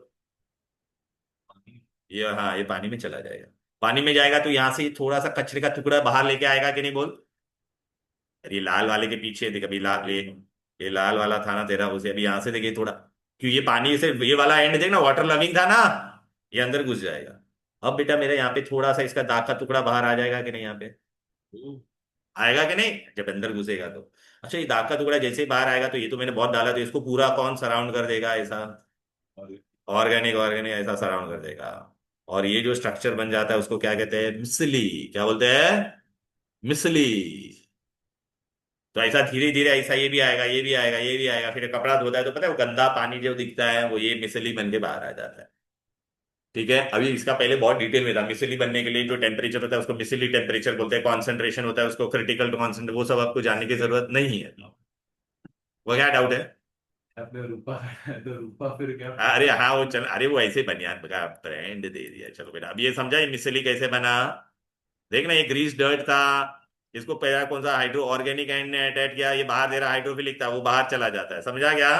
ये, हाँ, ये पानी में चला जाएगा। पानी में जाएगा तो यहां से थोड़ा सा कचरे का टुकड़ा बाहर लेके आएगा कि नहीं बोल? अरे ये लाल वाले के पीछे देख, अभी लाल ये लाल वाला था ना तेरा, उसे अभी यहां से देखिए थोड़ा, क्यों ये पानी से ये वाला एंड देख ना, वाटर लविंग था ना, ये अंदर घुस जाएगा। अब बेटा मेरा यहाँ पे थोड़ा सा इसका दाग का टुकड़ा बाहर आ जाएगा कि नहीं यहाँ पे? आएगा कि नहीं जब अंदर घुसेगा तो? अच्छा, ये दाग का टुकड़ा जैसे ही बाहर आएगा तो ये तो मैंने बहुत डाला, तो इसको पूरा कौन सराउंड कर देगा ऐसा? और ऑर्गेनिक ऑर्गेनिक ऐसा सराउंड कर देगा। और ये जो स्ट्रक्चर बन जाता है उसको क्या कहते हैं? मिसली। क्या बोलते हैं? मिसली। तो ऐसा धीरे धीरे ऐसा ये भी आएगा, ये भी आएगा, ये भी आएगा, फिर कपड़ा धोता है तो पता है वो गंदा पानी जो दिखता है वो ये मिसली बन के बाहर आ जाता है। ठीक है, अभी इसका पहले बहुत डिटेल में था। मिसली बनने के लिए जो टेम्परेचर होता है उसको मिसली टेम्परेचर बोलते हैं, कॉन्सेंट्रेशन होता है उसको क्रिटिकल कॉन्सेंट्रेशन, वो सब आपको जानने की जरूरत नहीं है। वो क्या डाउट है? अपने रूपा तो रूपा फिर क्या? अरे हाँ, वो चल, अरे वो ऐसे बनियान का ब्रांड दे दिया। चलो बेटा, अब ये समझा ये मिसली कैसे बना? देखना, ये ग्रीस डर्ट था, इसको पहला कौन सा हाइड्रो ऑर्गेनिक एंड ने अटैच किया, ये बाहर दे रहा हाइड्रोफिलिक था, वो बाहर चला जाता है। समझा क्या?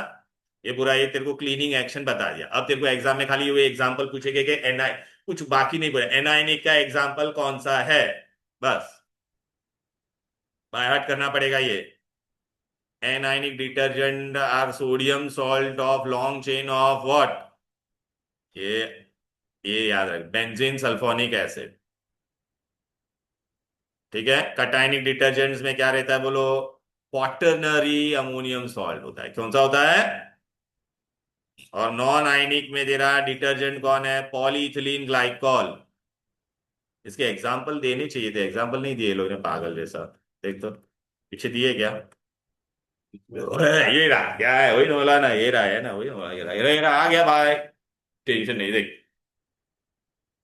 ये पूरा ये तेरे को क्लीनिंग एक्शन बता दिया। अब तेरे को एग्जाम में खाली ये एग्जांपल पूछेगा कि एनआई, कुछ बाकी नहीं बोले, एनआयनिक का एग्जांपल कौन सा है, बस बाय हार्ट करना पड़ेगा ये। Anionic detergent are sodium salt of long chain of what? ये ये याद रख, बेंजीन सल्फोनिक एसिड। ठीक है, कटायनिक डिटर्जेंट्स में क्या रहता है बोलो? क्वाटरनरी अमोनियम सॉल्ट होता है। कौन सा होता है? और नॉन आयनिक में दे रहा डिटर्जेंट कौन है? Polyethylene glycol. इसके एग्जाम्पल देने चाहिए थे, एग्जाम्पल नहीं दिए लोग ने, पागल जैसा। देख तो पीछे दिए क्या? ये रहा, क्या है? वही बोला ना, ये रहा है ना, वही बोला, ये रहा, आ गया भाई। टेंशन नहीं, देख।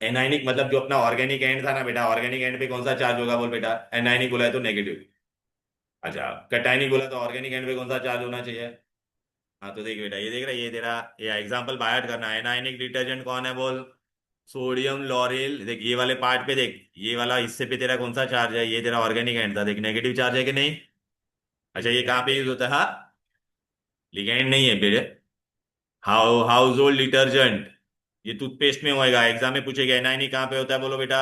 एनाइनिक मतलब जो अपना ऑर्गेनिक एंड था ना बेटा, ऑर्गेनिक एंड पे कौन सा चार्ज होगा बोल बेटा? एनाइनिक बोला है तो नेगेटिव। अच्छा, कटायनिक बोला तो ऑर्गेनिक एंड पे कौन सा चार्ज होना चाहिए? हाँ, तो देख बेटा, ये देख रहा है, ये तेरा ये एग्जांपल बायट करना है। एनाइनिक डिटर्जेंट कौन है बोल? Sodium lauryl. देख ये वाले पार्ट पे देख, ये वाला हिस्से पे तेरा कौन सा चार्ज है? ये तेरा ऑर्गेनिक एंड था, देख नेगेटिव चार्ज है कि नहीं? अच्छा, ये कहाँ पे यूज होता है? हाँ, लिगेंड नहीं है बेटे। हाउस होल्ड डिटर्जेंट, ये टूथपेस्ट में होएगा, एग्जाम में पूछेगा एनाइनिक कहाँ पे होता है बोलो बेटा?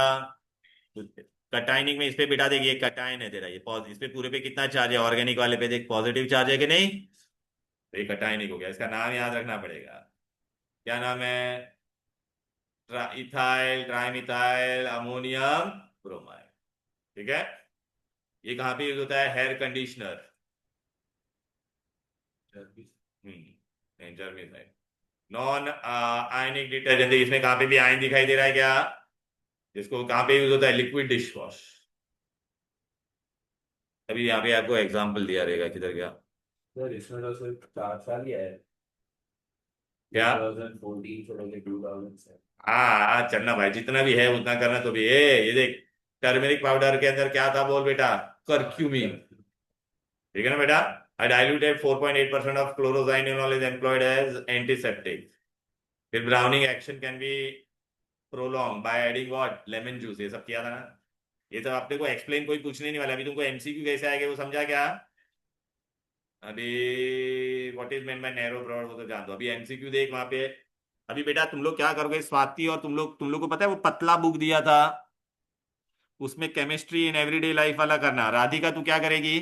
टूथपेस्ट। कटायनिक में इस पे बेटा देखिए, कटायन है तेरा, ये इस पे पूरे पे कितना चार्ज है? ऑर्गेनिक वाले पे देख, पॉजिटिव चार्ज है कि नहीं? तो ये कटायनिक हो गया, इसका नाम याद रखना पड़ेगा। क्या नाम है? Ethyl trimethyl ammonium bromide. ठीक है, ये कहाँ पे यूज होता है? Hair conditioner. Germicide. Non ionic detergent, इसमें कहाँ पे भी आयन दिखाई दे रहा है क्या? इसको कहाँ पे यूज होता है? Liquid dish wash. अभी यहाँ पे आपको एग्जाम्पल दिया रहेगा, किधर गया? सर इसमें तो सिर्फ 4 साल ही है। क्या? 2014 से लेके 2007। हाँ, चलना भाई, जितना भी है उतना करना। तो भी ये देख, टर्मेरिक पाउडर के अंदर क्या था बोल बेटा? करक्यूमिन। ठीक है ना बेटा? A diluted 4.8% of chlorozanol is employed as antiseptic. फिर browning action can be prolong by adding what? Lemon juice. ये सब किया था ना? ये सब आपने को एक्सप्लेन कोई पूछने नहीं वाला। अभी तुमको एमसीक्यू कैसे आएगा वो समझा क्या? अभी what is meant by narrow broad वो तो जान दो, अभी एमसीक्यू देख वहां पे। अभी बेटा तुम लोग क्या करोगे? स्वाति और तुम लोग को पता है वो पतला बुक दिया था, उसमें केमिस्ट्री इन एवरीडे लाइफ वाला करना। राधिका तू क्या करेगी?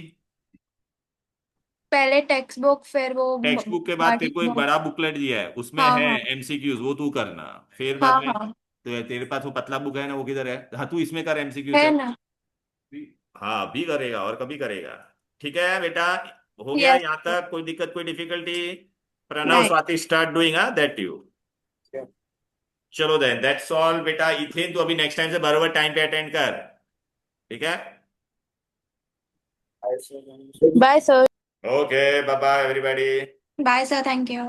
पहले टेक्स्ट बुक फिर वो टेक्स्ट बुक के बाद बड़ी तेरे को एक बुक। बड़ा बुकलेट दिया है, उसमें हाँ है हाँ एमसीक्यूज, वो तू करना। फिर बाद हाँ में हाँ, तो तेरे पास वो पतला बुक है ना, वो किधर है? हाँ, तू इसमें कर एमसीक्यू है से। ना? हाँ, भी करेगा और कभी करेगा। ठीक है बेटा, हो गया यस। यहाँ तक? कोई दिक्कत, कोई डिफिकल्टी? प्रणव नहीं। Swati start doing that you. चलो देन, दैट्स ऑल बेटा। इथेन तो अभी नेक्स्ट टाइम से बराबर टाइम पे अटेंड कर। ठीक है, bye sir. Okay, bye bye everybody. Bye sir, thank you.